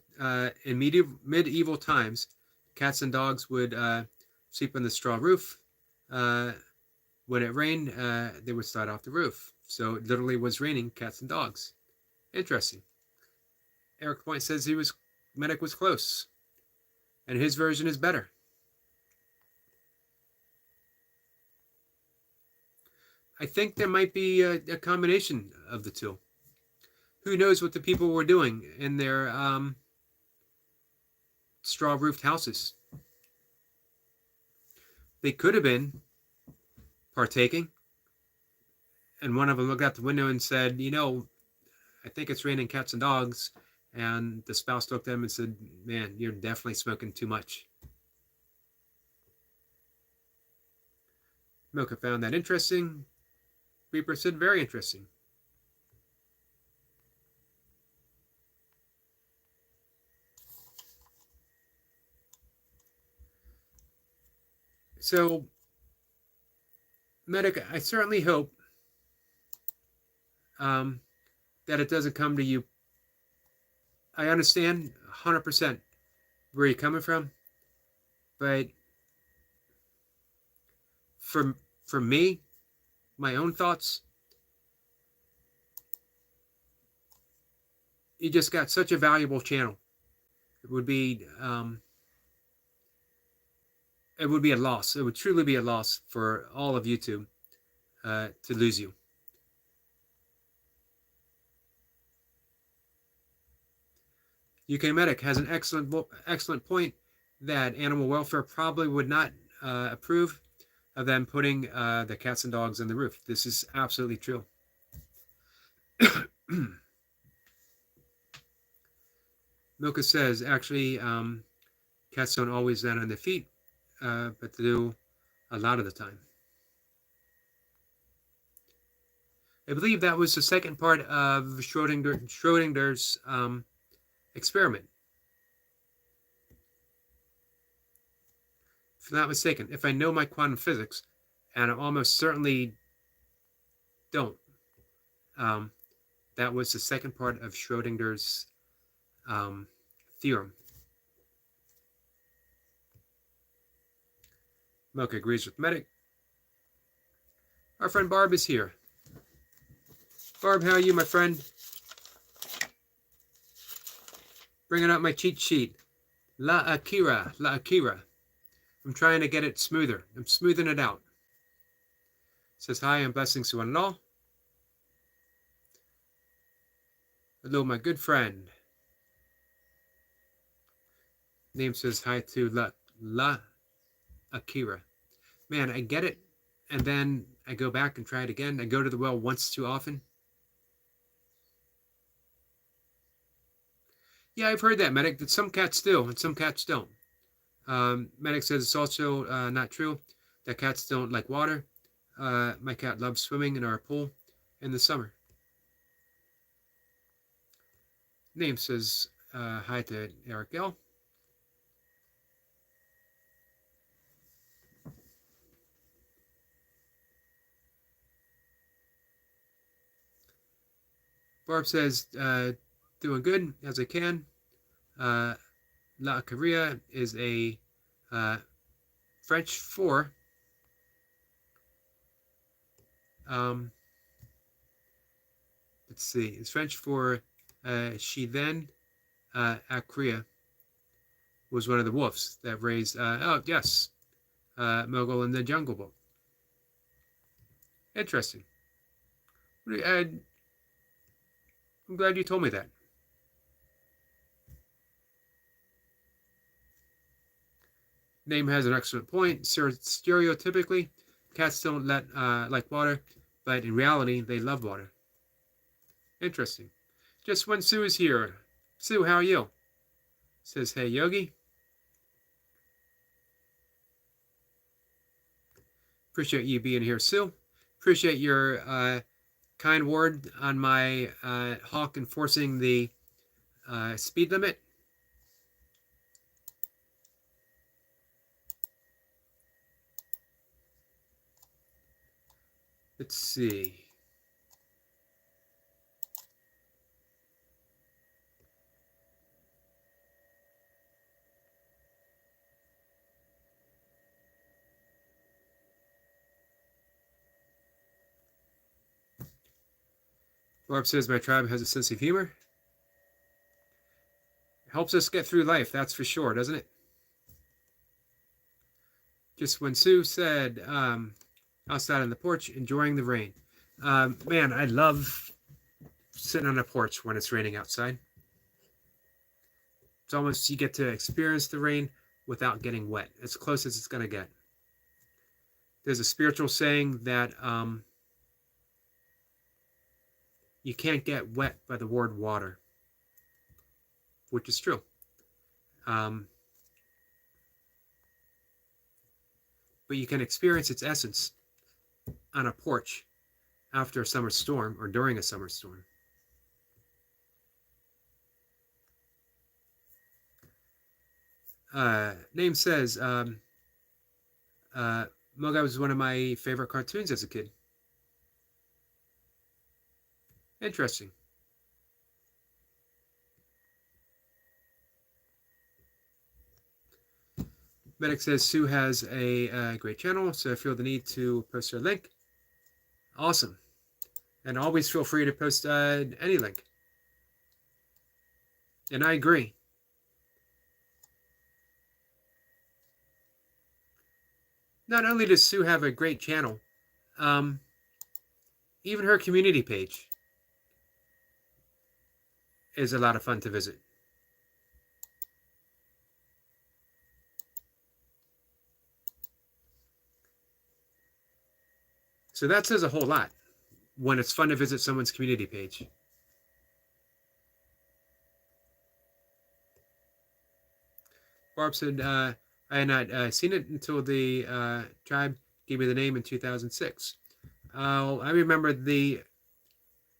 times, cats and dogs would sleep on the straw roof. When it rained, they would slide off the roof. So it literally was raining cats and dogs. Interesting. Eric Point says Medic was close. And his version is better. I think there might be a combination of the two. Who knows what the people were doing in their straw-roofed houses? They could have been partaking. And one of them looked out the window and said, I think it's raining cats and dogs. And the spouse looked at him and said, man, you're definitely smoking too much. Mocha found that interesting. Reaper said, very interesting. So Medic, I certainly hope that it doesn't come to you. I understand 100% where you're coming from, but for me, my own thoughts, you just got such a valuable channel. It would be a loss. It would truly be a loss for all of YouTube to lose you. UK Medic has an excellent point that animal welfare probably would not approve of them putting the cats and dogs on the roof. This is absolutely true. Milka says, actually, cats don't always land on their feet, but they do a lot of the time. I believe that was the second part of Schrodinger's experiment. If I'm not mistaken, if I know my quantum physics, and I almost certainly don't, that was the second part of Schrodinger's theorem. Milk agrees with Medic. Our friend Barb is here. Barb, how are you, my friend? Bringing out my cheat sheet. La Akira. I'm trying to get it smoother. I'm smoothing it out. Says hi and blessings to one and all. Hello, my good friend. Name says hi to La Akira. Man, I get it, and then I go back and try it again. I go to the well once too often. Yeah, I've heard that, Medic, that some cats do and some cats don't. Medic says it's also not true that cats don't like water. My cat loves swimming in our pool in the summer. Name says hi to Eric L. Barb says, doing good as I can. La Korea is a French for let's see, it's French for she then Akria was one of the wolves that raised oh yes, Mogul in the Jungle Book. Interesting. I'm glad you told me that. Name has an excellent point. Stereotypically, cats don't like water, but in reality, they love water. Interesting. Just when Sue is here. Sue, how are you? Says, hey, Yogi. Appreciate you being here, Sue. Appreciate your kind word on my hawk enforcing the speed limit. Let's see. Barb says my tribe has a sense of humor. Helps us get through life, that's for sure, doesn't it? Just when Sue said, outside on the porch, enjoying the rain. Man, I love sitting on a porch when it's raining outside. It's almost, you get to experience the rain without getting wet, as close as it's going to get. There's a spiritual saying that you can't get wet by the word water, which is true. But you can experience its essence on a porch after a summer storm or during a summer storm. Name says, Moga was one of my favorite cartoons as a kid. Interesting. Medic says Sue has a great channel, so I feel the need to post her link. Awesome. And always feel free to post any link. And I agree. Not only does Sue have a great channel, even her community page is a lot of fun to visit. So that says a whole lot when it's fun to visit someone's community page. Barb said, I had not seen it until the tribe gave me the name in 2006. I remember the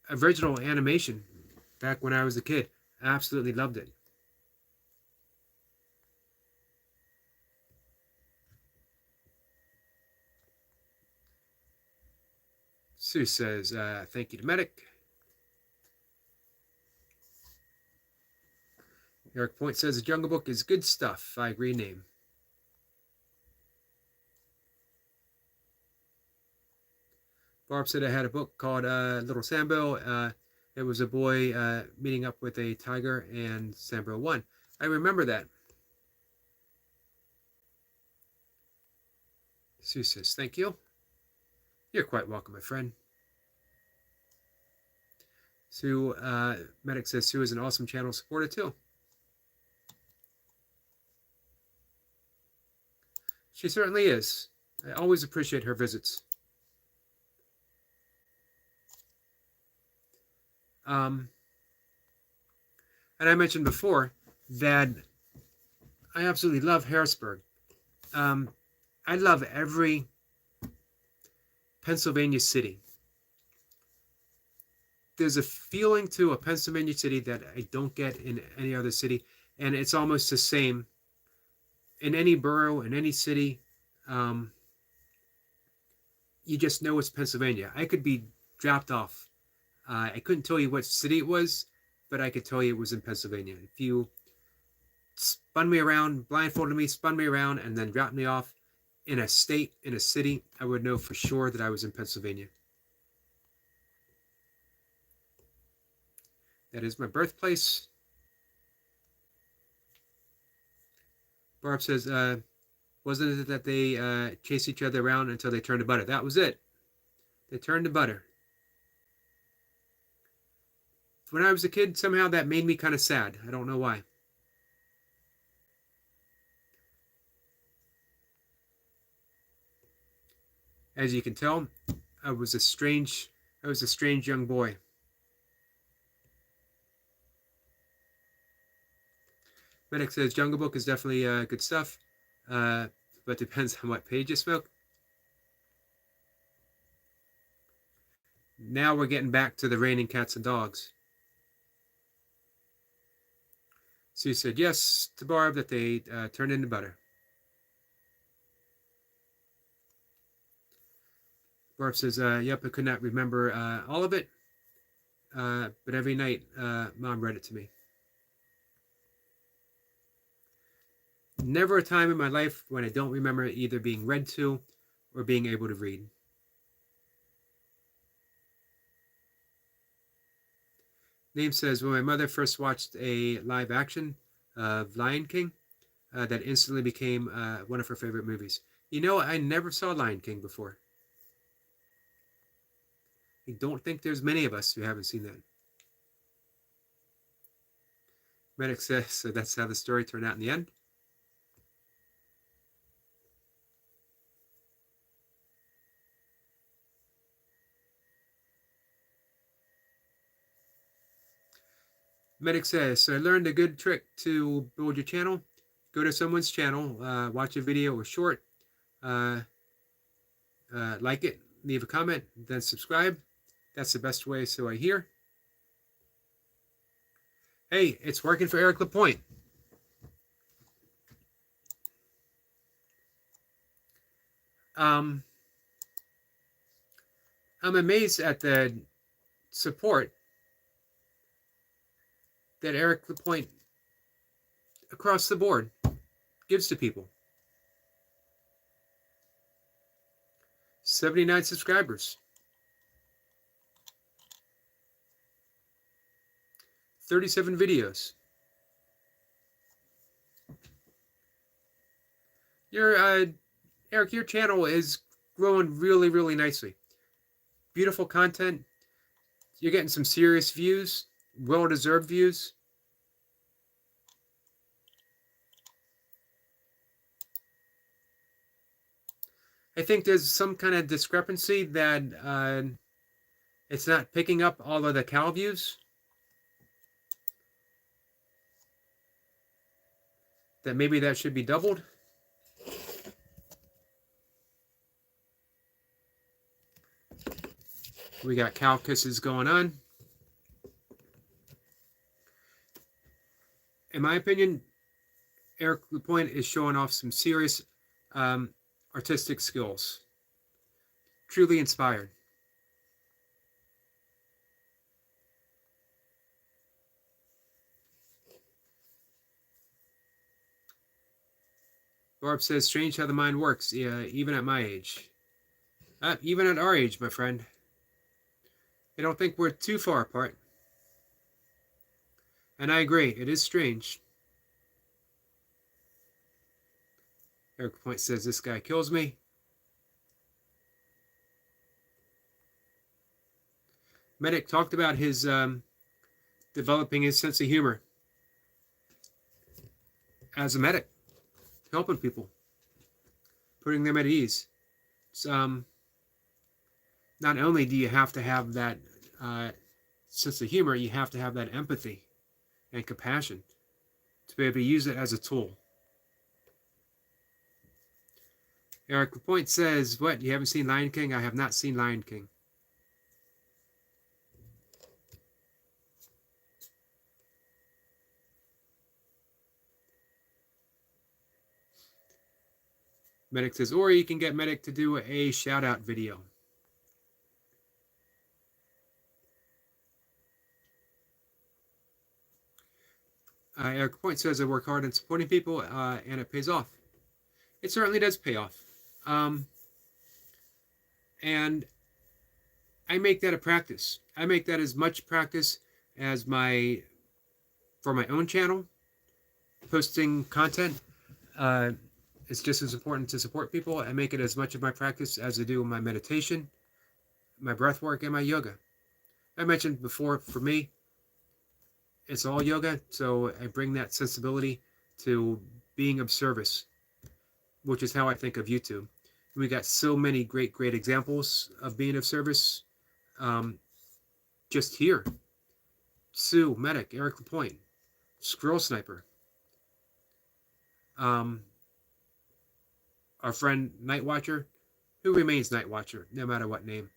original animation back when I was a kid. I absolutely loved it. Sue says, thank you to Medic. Eric Point says, the Jungle Book is good stuff. I agree, name. Barb said I had a book called Little Sambo. It was a boy meeting up with a tiger, and Sambo won. I remember that. Sue says, thank you. You're quite welcome, my friend. Sue, Medic says Sue is an awesome channel supporter too. She certainly is. I always appreciate her visits. And I mentioned before that I absolutely love Harrisburg. I love every Pennsylvania city. There's a feeling to a Pennsylvania city that I don't get in any other city, and it's almost the same in any borough, in any city. You just know it's Pennsylvania. I could be dropped off. I couldn't tell you what city it was, but I could tell you it was in Pennsylvania. If you spun me around, blindfolded me, spun me around, and then dropped me off in a state, in a city, I would know for sure that I was in Pennsylvania. That is my birthplace. Barb says, wasn't it that they chased each other around until they turned to butter? That was it. They turned to butter. When I was a kid, somehow that made me kind of sad. I don't know why. As you can tell, I was a strange young boy. Medic says Jungle Book is definitely good stuff, but depends on what page you smoke. Now we're getting back to the raining cats and dogs. Sue said yes to Barb that they turned into butter. Barb says, yep, I could not remember all of it, but every night Mom read it to me. Never a time in my life when I don't remember either being read to or being able to read. Name says, when my mother first watched a live action of Lion King, that instantly became one of her favorite movies. You know, I never saw Lion King before. I don't think there's many of us who haven't seen that. Medic says, so that's how the story turned out in the end. Medic says, so I learned a good trick to build your channel. Go to someone's channel, watch a video or short, like it, leave a comment, then subscribe. That's the best way, so I hear. Hey, it's working for Eric Lapointe. I'm amazed at the support that Eric Lapointe across the board gives to people. 79 subscribers. 37 videos. Eric, your channel is growing really, really nicely. Beautiful content. You're getting some serious views, well-deserved views. I think there's some kind of discrepancy that it's not picking up all of the cow views. That maybe that should be doubled. We got cow kisses going on. In my opinion, Eric Lapointe is showing off some serious artistic skills. Truly inspired. Barb says, strange how the mind works, yeah, even at my age. Even at our age, my friend. I don't think we're too far apart. And I agree, it is strange. Eric Point says, this guy kills me. Medic talked about his developing his sense of humor as a medic, helping people, putting them at ease. So, not only do you have to have that sense of humor, you have to have that empathy and compassion to be able to use it as a tool. Eric Lapointe says, what, you haven't seen Lion King? I have not seen Lion King. Medic says, or you can get Medic to do a shout-out video. Eric Point says, I work hard in supporting people, and it pays off. It certainly does pay off. And I make that a practice. I make that as much practice as for my own channel. Posting content. It's just as important to support people. I make it as much of my practice as I do in my meditation, my breath work, and my yoga. I mentioned before, for me, it's all yoga, so I bring that sensibility to being of service, which is how I think of YouTube. We got so many great examples of being of service just here. Sue, Medic, Eric Lapointe, Squirrel Sniper, our friend Night Watcher, who remains Night Watcher, no matter what name.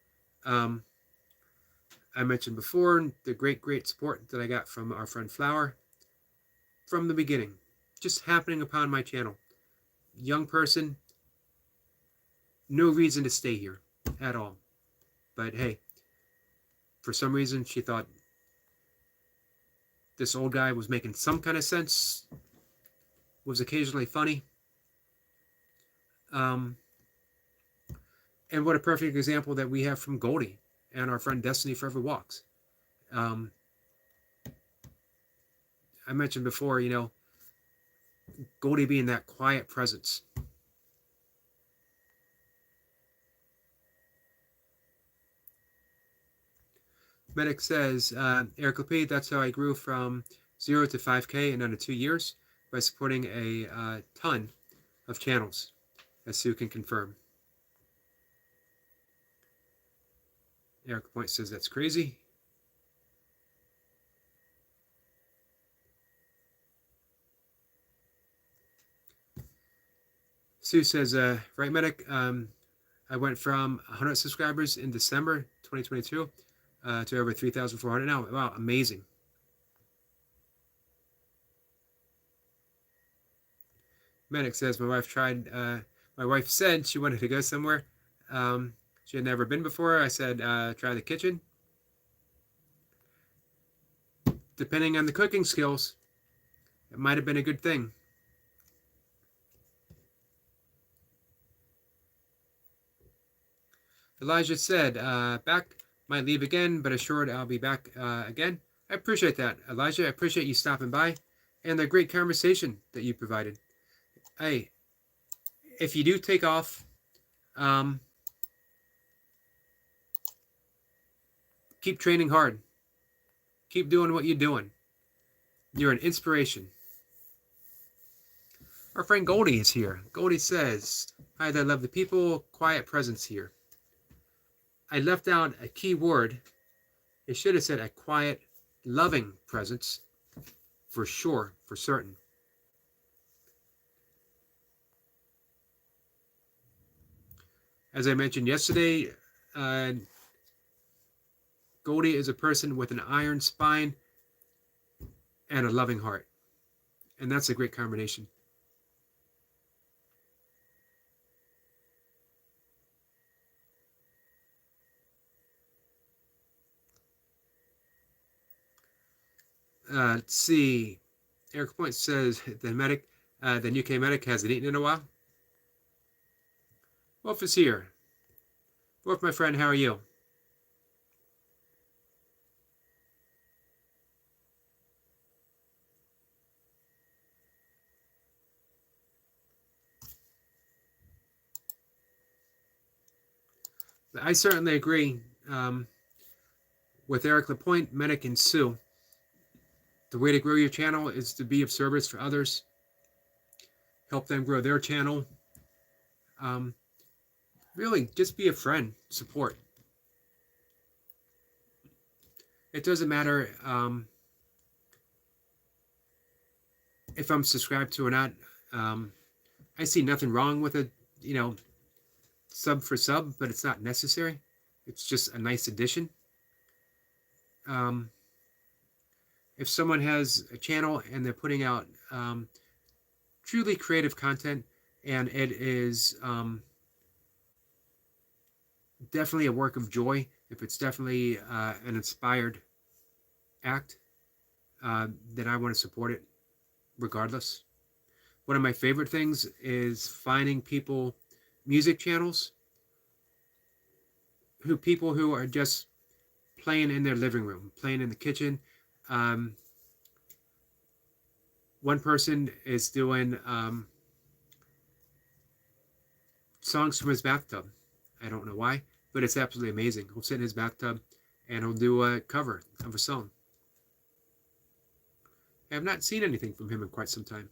I mentioned before the great support that I got from our friend Flower from the beginning, just happening upon my channel. Young person, no reason to stay here at all. But hey, for some reason she thought this old guy was making some kind of sense, was occasionally funny. And what a perfect example that we have from Goldie and our friend Destiny Forever Walks. I mentioned before, Goldie being that quiet presence. Medic says, Eric Lapointe, that's how I grew from 0 to 5K in under 2 years by supporting a ton of channels, as Sue can confirm. Eric Lapointe says that's crazy. Sue says, right, Medic, I went from 100 subscribers in December 2022 to over 3,400 now. Wow, amazing. Medic says, my wife tried My wife said she wanted to go somewhere. She had never been before. I said, try the kitchen. Depending on the cooking skills, it might have been a good thing. Elijah said, back, might leave again, but assured I'll be back again. I appreciate that, Elijah. I appreciate you stopping by and the great conversation that you provided. Hey, if you do take off, keep training hard. Keep doing what you're doing. You're an inspiration. Our friend Goldie is here. Goldie says, hi, I love the people, quiet presence here. I left out a key word. It should have said a quiet, loving presence. For sure, for certain. As I mentioned yesterday, Goldie is a person with an iron spine and a loving heart. And that's a great combination. Let's see. Eric Point says the UK medic hasn't eaten in a while. Wolf is here. Wolf, my friend, how are you? I certainly agree with Eric Lapointe, Medic, and Sue. The way to grow your channel is to be of service for others. Help them grow their channel. Really, just be a friend. Support. It doesn't matter if I'm subscribed to or not. I see nothing wrong with it, sub for sub, but it's not necessary. It's just a nice addition. If someone has a channel and they're putting out truly creative content, and it is definitely a work of joy, if it's definitely an inspired act, then I want to support it regardless. One of my favorite things is finding music channels, people who are just playing in their living room, playing in the kitchen. One person is doing songs from his bathtub. I don't know why, but it's absolutely amazing. He'll sit in his bathtub and he'll do a cover of a song. I have not seen anything from him in quite some time.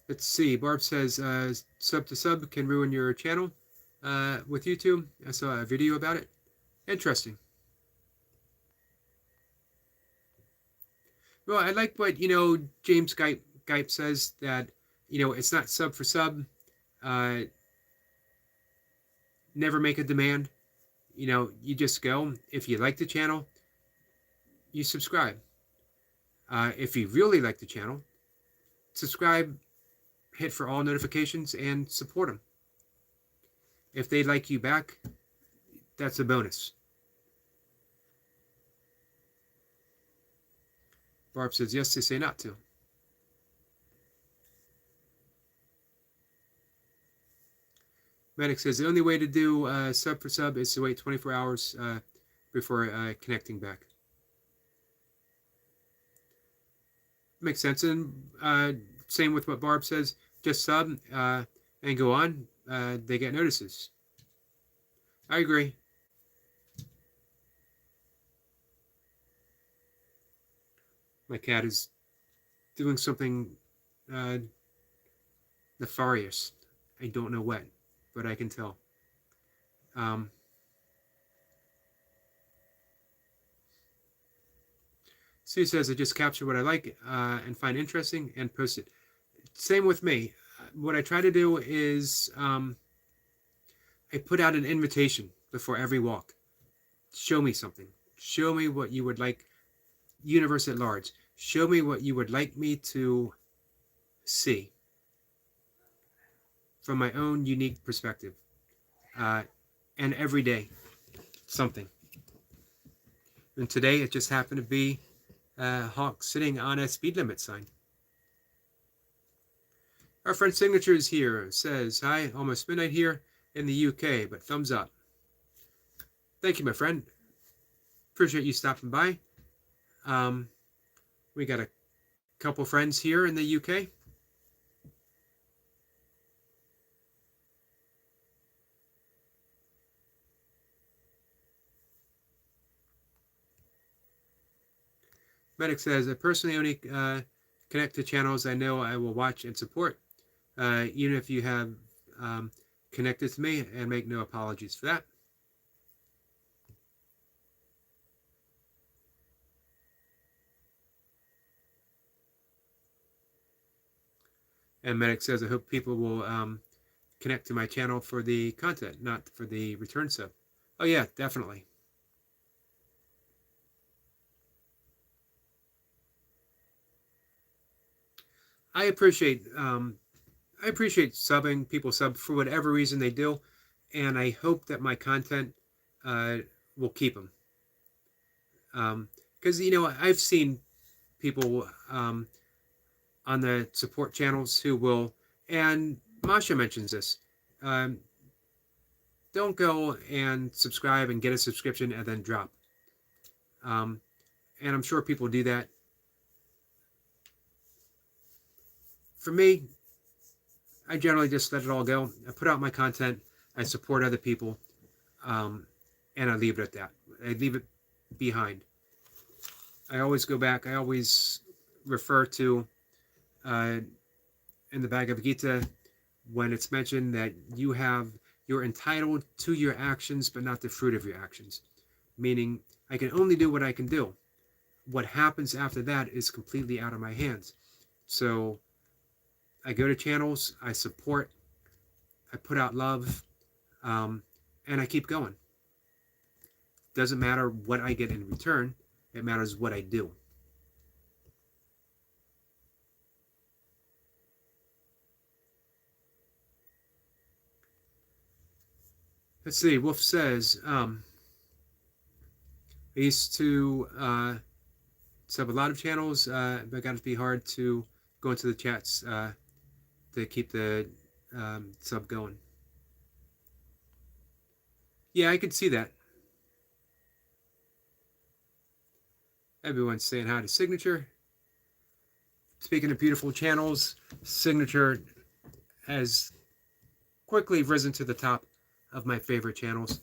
Let's see. Barb says, sub to sub can ruin your channel with YouTube. I saw a video about it. Interesting. Well, I like what, James Gype says, that, it's not sub for sub. Never make a demand. You just go. If you like the channel, you subscribe. If you really like the channel, subscribe, hit for all notifications, and support them. If they like you back, that's a bonus. Barb says, yes, they say not to. Medic says, the only way to do sub for sub is to wait 24 hours before connecting back. Makes sense. And same with what Barb says, just sub and go on. They get notices. I agree. My cat is doing something nefarious. I don't know what, but I can tell. Sue says, I just capture what I like and find interesting and post it. Same with me. What I try to do is I put out an invitation before every walk. Show me something. Show me what you would like universe at large. Show me what you would like me to see from my own unique perspective. And every day, something. And today it just happened to be Hawk sitting on a speed limit sign. Our friend Signatures here says, hi, almost midnight here in the UK, but thumbs up. Thank you, my friend. Appreciate you stopping by. We got a couple friends here in the UK. Medic says, I personally only connect to channels I know I will watch and support, even if you have connected to me, and make no apologies for that. And Medic says, I hope people will connect to my channel for the content, not for the return sub. Oh yeah, definitely. I appreciate subbing. People sub for whatever reason they do, and I hope that my content will keep them. Because I've seen people on the support channels who will, and Masha mentions this. Don't go and subscribe and get a subscription and then drop. And I'm sure people do that. For me, I generally just let it all go. I put out my content, I support other people, and I leave it at that. I leave it behind. I always go back. I always refer to in the Bhagavad Gita when it's mentioned that you're entitled to your actions, but not the fruit of your actions. Meaning, I can only do what I can do. What happens after that is completely out of my hands. So I go to channels, I support, I put out love, and I keep going. Doesn't matter what I get in return, it matters what I do. Let's see, Wolf says, I used to sub a lot of channels, but it got to be hard to go into the chats to keep the sub going. Yeah, I could see that. Everyone's saying hi to Signature. Speaking of beautiful channels, Signature has quickly risen to the top of my favorite channels.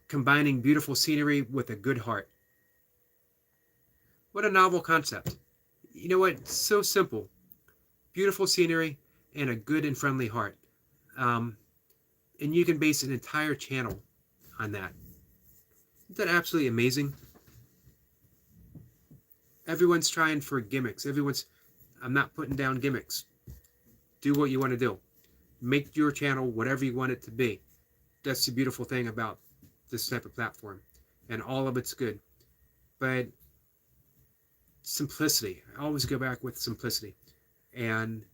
Combining beautiful scenery with a good heart. What a novel concept. You know what? It's so simple. Beautiful scenery and a good and friendly heart. And you can base an entire channel on that. Isn't that absolutely amazing? Everyone's trying for gimmicks. I'm not putting down gimmicks. Do what you want to do. Make your channel whatever you want it to be. That's the beautiful thing about this type of platform. And all of it's good. But simplicity. I always go back with simplicity. And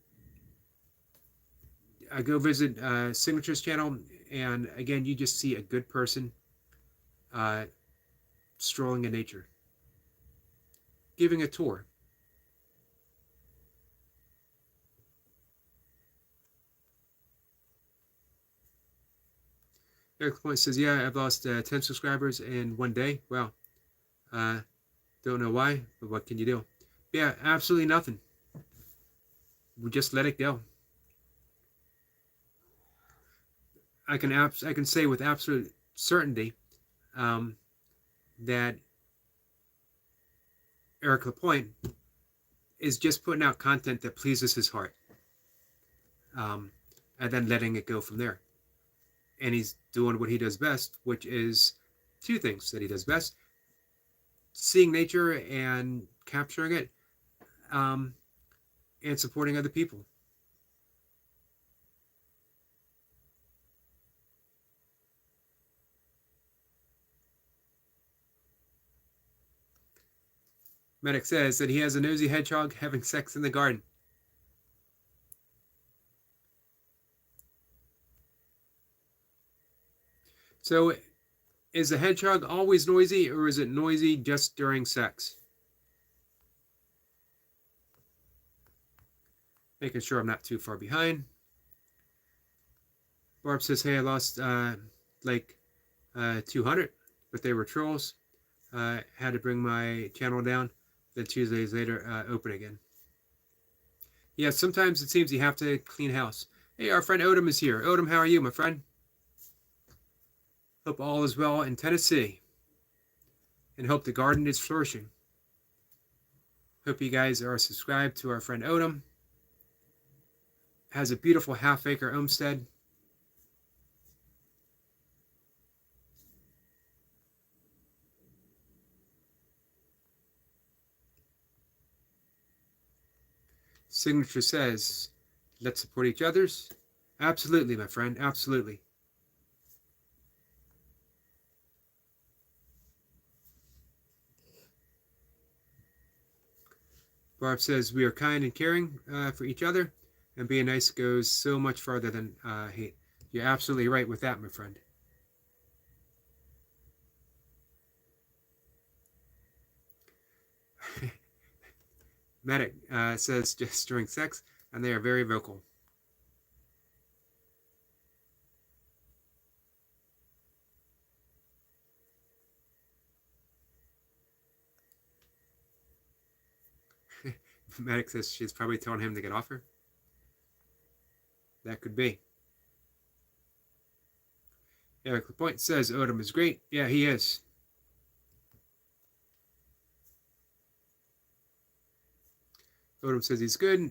I go visit Signature's channel, and again, you just see a good person strolling in nature, giving a tour. Eric Point says, yeah, I've lost 10 subscribers in one day. Wow. Don't know why, but what can you do? Yeah, absolutely nothing. We just let it go. I can say with absolute certainty that Eric Lapointe is just putting out content that pleases his heart, and then letting it go from there. And he's doing what he does best, which is two things that he does best: seeing nature and capturing it, and supporting other people. Medic says that he has a nosy hedgehog having sex in the garden. So, is the hedgehog always noisy, or is it noisy just during sex? Making sure I'm not too far behind. Barb says, hey, I lost like 200, but they were trolls. Had to bring my channel down. Then 2 days later, open again. Yeah, sometimes it seems you have to clean house. Hey, our friend Odom is here. Odom, how are you, my friend? Hope all is well in Tennessee. And hope the garden is flourishing. Hope you guys are subscribed to our friend Odom. Has a beautiful half-acre homestead. Signature says, let's support each other's. Absolutely, my friend. Absolutely. Barb says, we are kind and caring for each other, and being nice goes so much farther than hate. You're absolutely right with that, my friend. Medic says, just during sex, and they are very vocal. Medic says she's probably telling him to get off her. That could be. Eric Lapointe says Odom is great. Yeah, he is. Odom says he's good.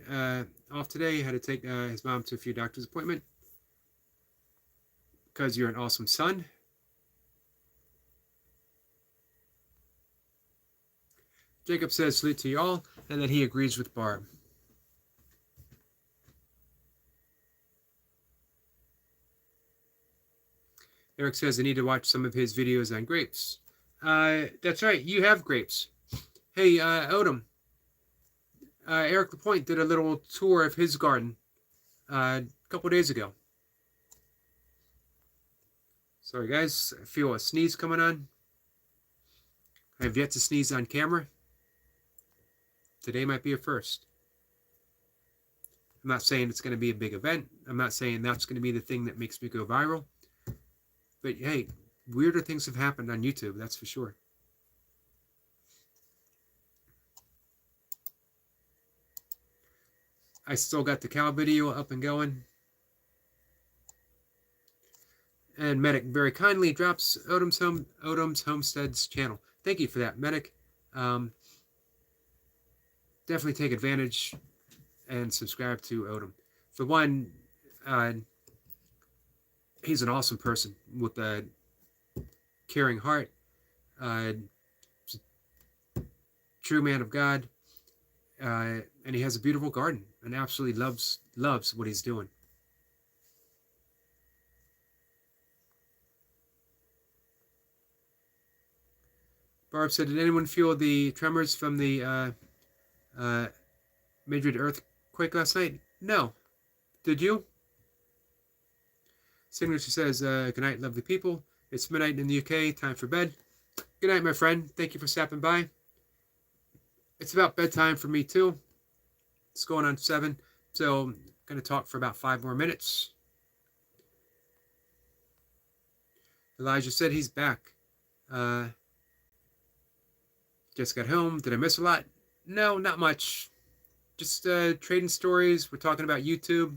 Off today. Had to take his mom to a few doctor's appointments. Because you're an awesome son. Jacob says salute to you all, and that he agrees with Barb. Eric says I need to watch some of his videos on grapes. That's right, you have grapes. Hey, Odom. Eric Lapointe did a little tour of his garden a couple days ago. Sorry, guys. I feel a sneeze coming on. I have yet to sneeze on camera. Today might be a first. I'm not saying it's going to be a big event. I'm not saying that's going to be the thing that makes me go viral. But hey, weirder things have happened on YouTube, that's for sure. I still got the cow video up and going. And Medic very kindly drops Odom's Homestead's channel. Thank you for that, Medic. Definitely take advantage and subscribe to Odom. For one, he's an awesome person with a caring heart, true man of God, and he has a beautiful garden and absolutely loves what he's doing. Barb said, did anyone feel the tremors from the Madrid earthquake last night? No. Did you? Signature says, good night, lovely people. It's midnight in the UK. Time for bed. Good night, my friend. Thank you for stopping by. It's about bedtime for me, too. It's going on 7. So I'm going to talk for about 5 more minutes. Elijah said he's back. Just got home. Did I miss a lot? No, not much. Just trading stories. We're talking about YouTube.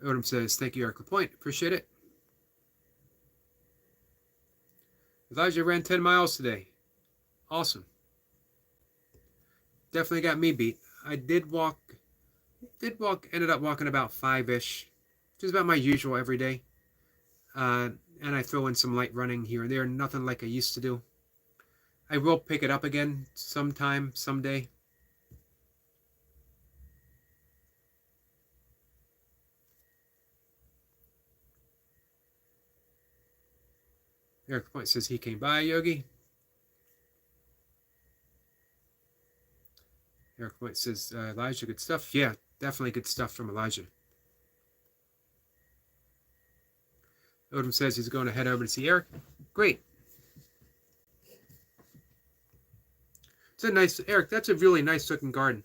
Odom says, thank you, Eric Lapointe. Appreciate it. Elijah ran 10 miles today. Awesome. Definitely got me beat. I did walk, ended up walking about 5-ish. Which is about my usual every day. And I throw in some light running here and there. Nothing like I used to do. I will pick it up again sometime, someday. Eric Lapointe says he came by, Yogi. Eric Lapointe says, Elijah, good stuff. Yeah, definitely good stuff from Elijah. Odom says he's going to head over to see Eric. Great. It's a nice, Eric, that's a really nice looking garden.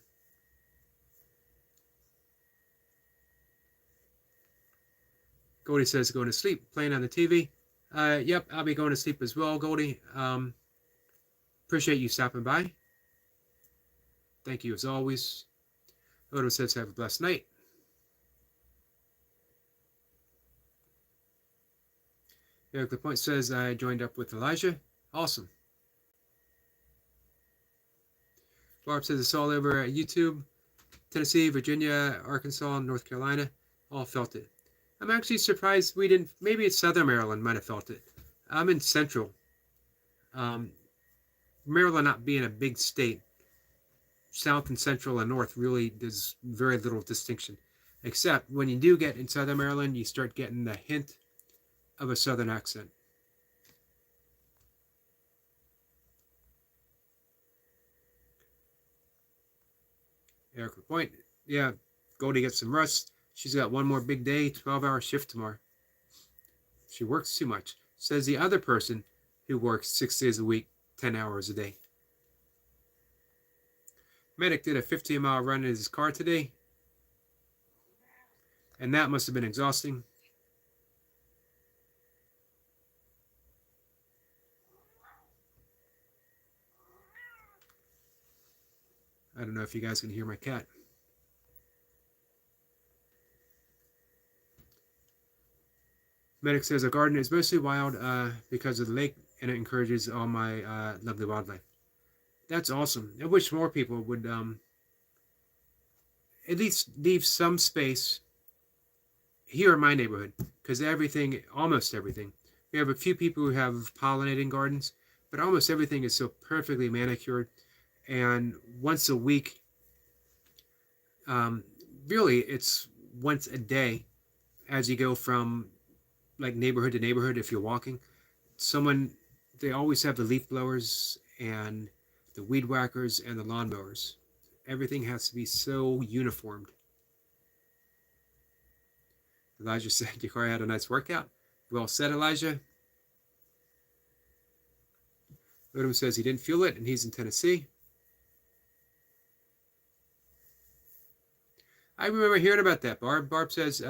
Goldie says going to sleep, playing on the TV. Yep, I'll be going to sleep as well, Goldie. Appreciate you stopping by. Thank you as always. Odo says have a blessed night. Eric Lapointe says I joined up with Elijah. Awesome. Barb says it's all over YouTube. Tennessee, Virginia, Arkansas, North Carolina, all felt it. I'm actually surprised we didn't. Maybe it's Southern Maryland might have felt it. I'm in Central. Maryland not being a big state, South and Central and North really there's very little distinction. Except when you do get in Southern Maryland, you start getting the hint of a Southern accent. Eric Lapointe, yeah, Goldie gets some rest. She's got one more big day, 12-hour shift tomorrow. She works too much, says the other person who works 6 days a week, 10 hours a day. Medic did a 15-mile run in his car today, and that must have been exhausting. I don't know if you guys can hear my cat. Medic says a garden is mostly wild because of the lake, and it encourages all my lovely wildlife. That's awesome. I wish more people would at least leave some space here in my neighborhood, because everything, almost everything, we have a few people who have pollinating gardens, but almost everything is so perfectly manicured. And once a week, really it's once a day as you go from like neighborhood to neighborhood. If you're walking, they always have the leaf blowers and the weed whackers and the lawnmowers. Everything has to be so uniformed. Elijah said your car had a nice workout. Well said, Elijah. Odom says he didn't feel it and he's in Tennessee. I remember hearing about that, Barb. Barb says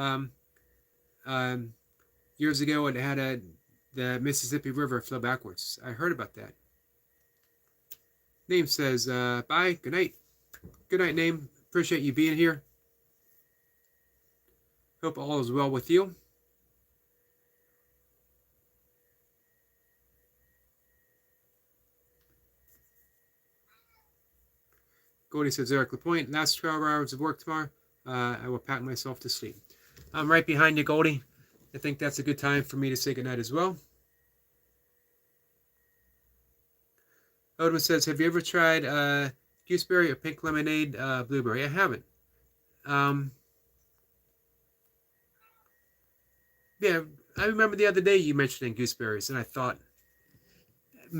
years ago it had the Mississippi River flow backwards. I heard about that. Name says bye, good night. Good night, Name. Appreciate you being here. Hope all is well with you. Goldie says Eric Lapointe, last 12 hours of work tomorrow. I will pack myself to sleep. I'm right behind you, Goldie. I think that's a good time for me to say goodnight as well. Odom says, have you ever tried gooseberry or pink lemonade blueberry? I haven't. Yeah, I remember the other day you mentioning gooseberries, and I thought,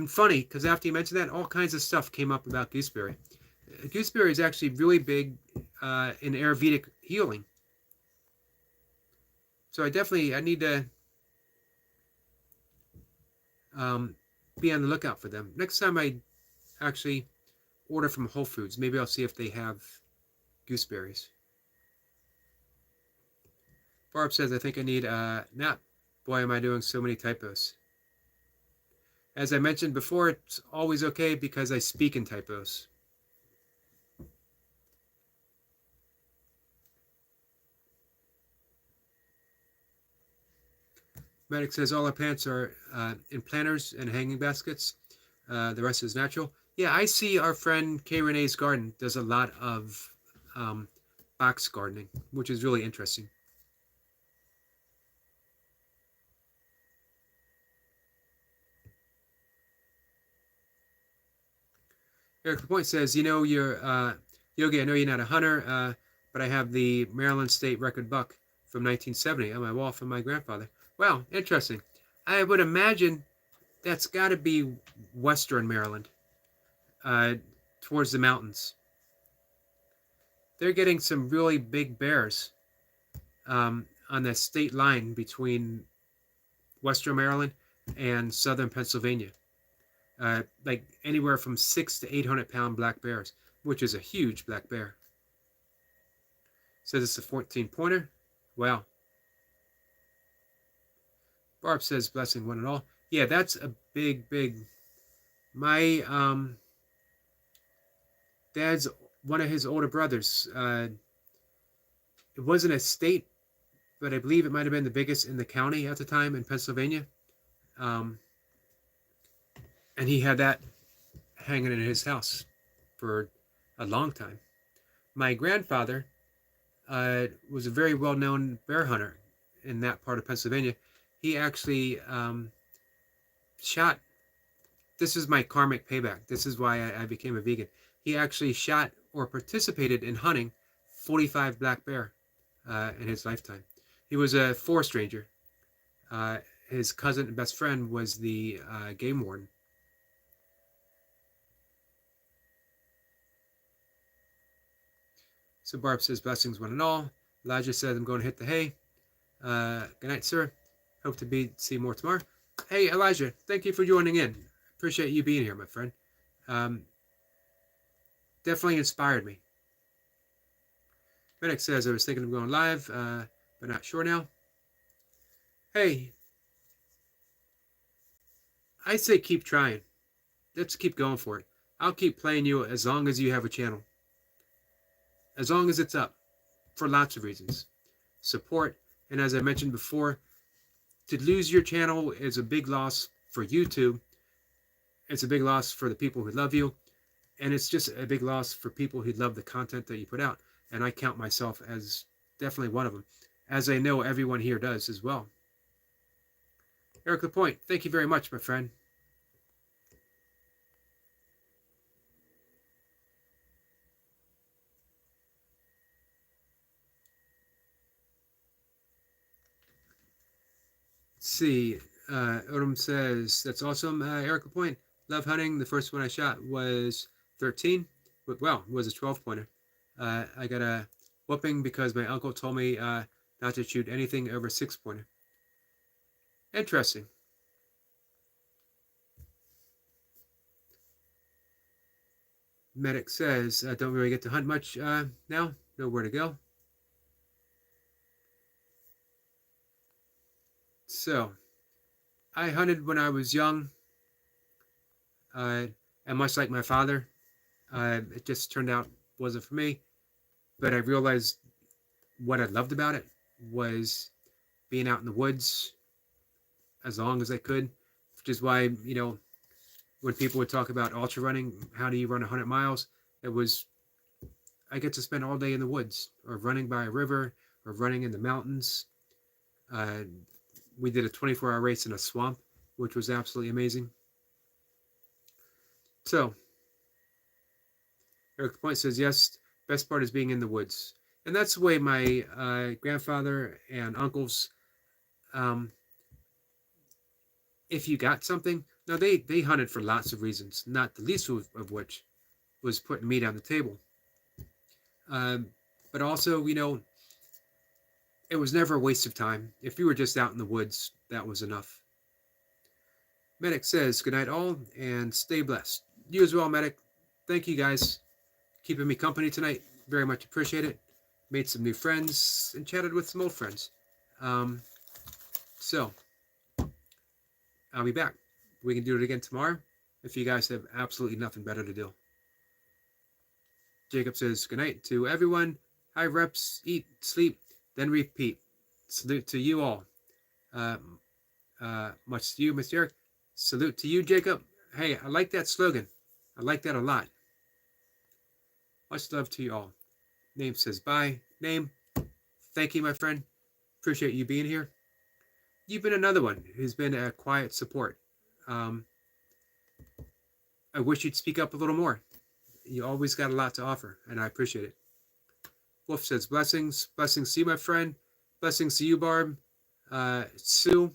funny, because after you mentioned that, all kinds of stuff came up about gooseberry. Gooseberry is actually really big in Ayurvedic healing. So I need to be on the lookout for them. Next time I actually order from Whole Foods, maybe I'll see if they have gooseberries. Barb says, I think I need a nap. Boy, am I doing so many typos. As I mentioned before, it's always okay because I speak in typos. Medic says all our plants are in planters and hanging baskets. The rest is natural. Yeah, I see our friend Kay Renee's garden does a lot of box gardening, which is really interesting. Eric Lapointe says, you're Yogi, I know you're not a hunter, but I have the Maryland State record buck from 1970 on my wall from my grandfather. Wow, interesting. I would imagine That's got to be Western Maryland, towards the mountains. They're getting some really big bears on the state line between Western Maryland and Southern Pennsylvania. Like anywhere from 6 to 800 pound black bears, which is a huge black bear. Says it's a 14 pointer. Wow. Barb says blessing one and all. Yeah, that's a big. My dad's one of his older brothers. It wasn't a state, but I believe it might have been the biggest in the county at the time in Pennsylvania. And he had that hanging in his house for a long time. My grandfather was a very well-known bear hunter in that part of Pennsylvania. He actually shot. This is my karmic payback. This is why I became a vegan. He actually shot or participated in hunting 45 black bear in his lifetime. He was a forest ranger. His cousin and best friend was the game warden. So Barb says blessings one and all. Elijah says I'm going to hit the hay. Good night, sir. Hope to see more tomorrow. Hey, Elijah, thank you for joining in. Appreciate you being here, my friend. Definitely inspired me. Medic says I was thinking of going live, but not sure now. Hey, I say keep trying. Let's keep going for it. I'll keep playing you as long as you have a channel. As long as it's up, for lots of reasons. Support, and as I mentioned before, to lose your channel is a big loss for YouTube. It's a big loss for the people who love you, and it's just a big loss for people who love the content that you put out. And I count myself as definitely one of them, as I know everyone here does as well. Eric Lapointe, thank you very much, my friend. Let's see. Odom says, that's awesome. Eric Lapointe, love hunting. The first one I shot was 13. Well, it was a 12-pointer. I got a whooping because my uncle told me not to shoot anything over 6-pointer. Interesting. Medic says, don't really get to hunt much now. Nowhere to go. So, I hunted when I was young. And much like my father, it just turned out wasn't for me. But I realized what I loved about it was being out in the woods as long as I could, which is why, you know, when people would talk about ultra running, how do you run 100 miles? It was, I get to spend all day in the woods or running by a river or running in the mountains. We did a 24-hour race in a swamp, which was absolutely amazing. So, Eric Point says, yes, best part is being in the woods. And that's the way my grandfather and uncles, if you got something, now they hunted for lots of reasons, not the least of which was putting meat on the table. But also, you know, it was never a waste of time. If you were just out in the woods, that was enough. Medic says, good night all, and stay blessed. You as well, Medic. Thank you guys. Keeping me company tonight. Very much appreciate it. Made some new friends and chatted with some old friends. So, I'll be back. We can do it again tomorrow if you guys have absolutely nothing better to do. Jacob says, good night to everyone. High reps, eat, sleep, then repeat. Salute to you all. Much to you, Mr. Eric. Salute to you, Jacob. Hey, I like that slogan. I like that a lot. Much love to you all. Name says bye. Name, thank you, my friend. Appreciate you being here. You've been another one who's been a quiet support. I wish you'd speak up a little more. You always got a lot to offer, and I appreciate it. Wolf says blessings. Blessings to you, my friend. Blessings to you, Barb. Sue.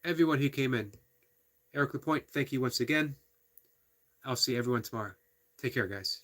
everyone who came in. Eric Lapointe, thank you once again. I'll see everyone tomorrow. Take care, guys.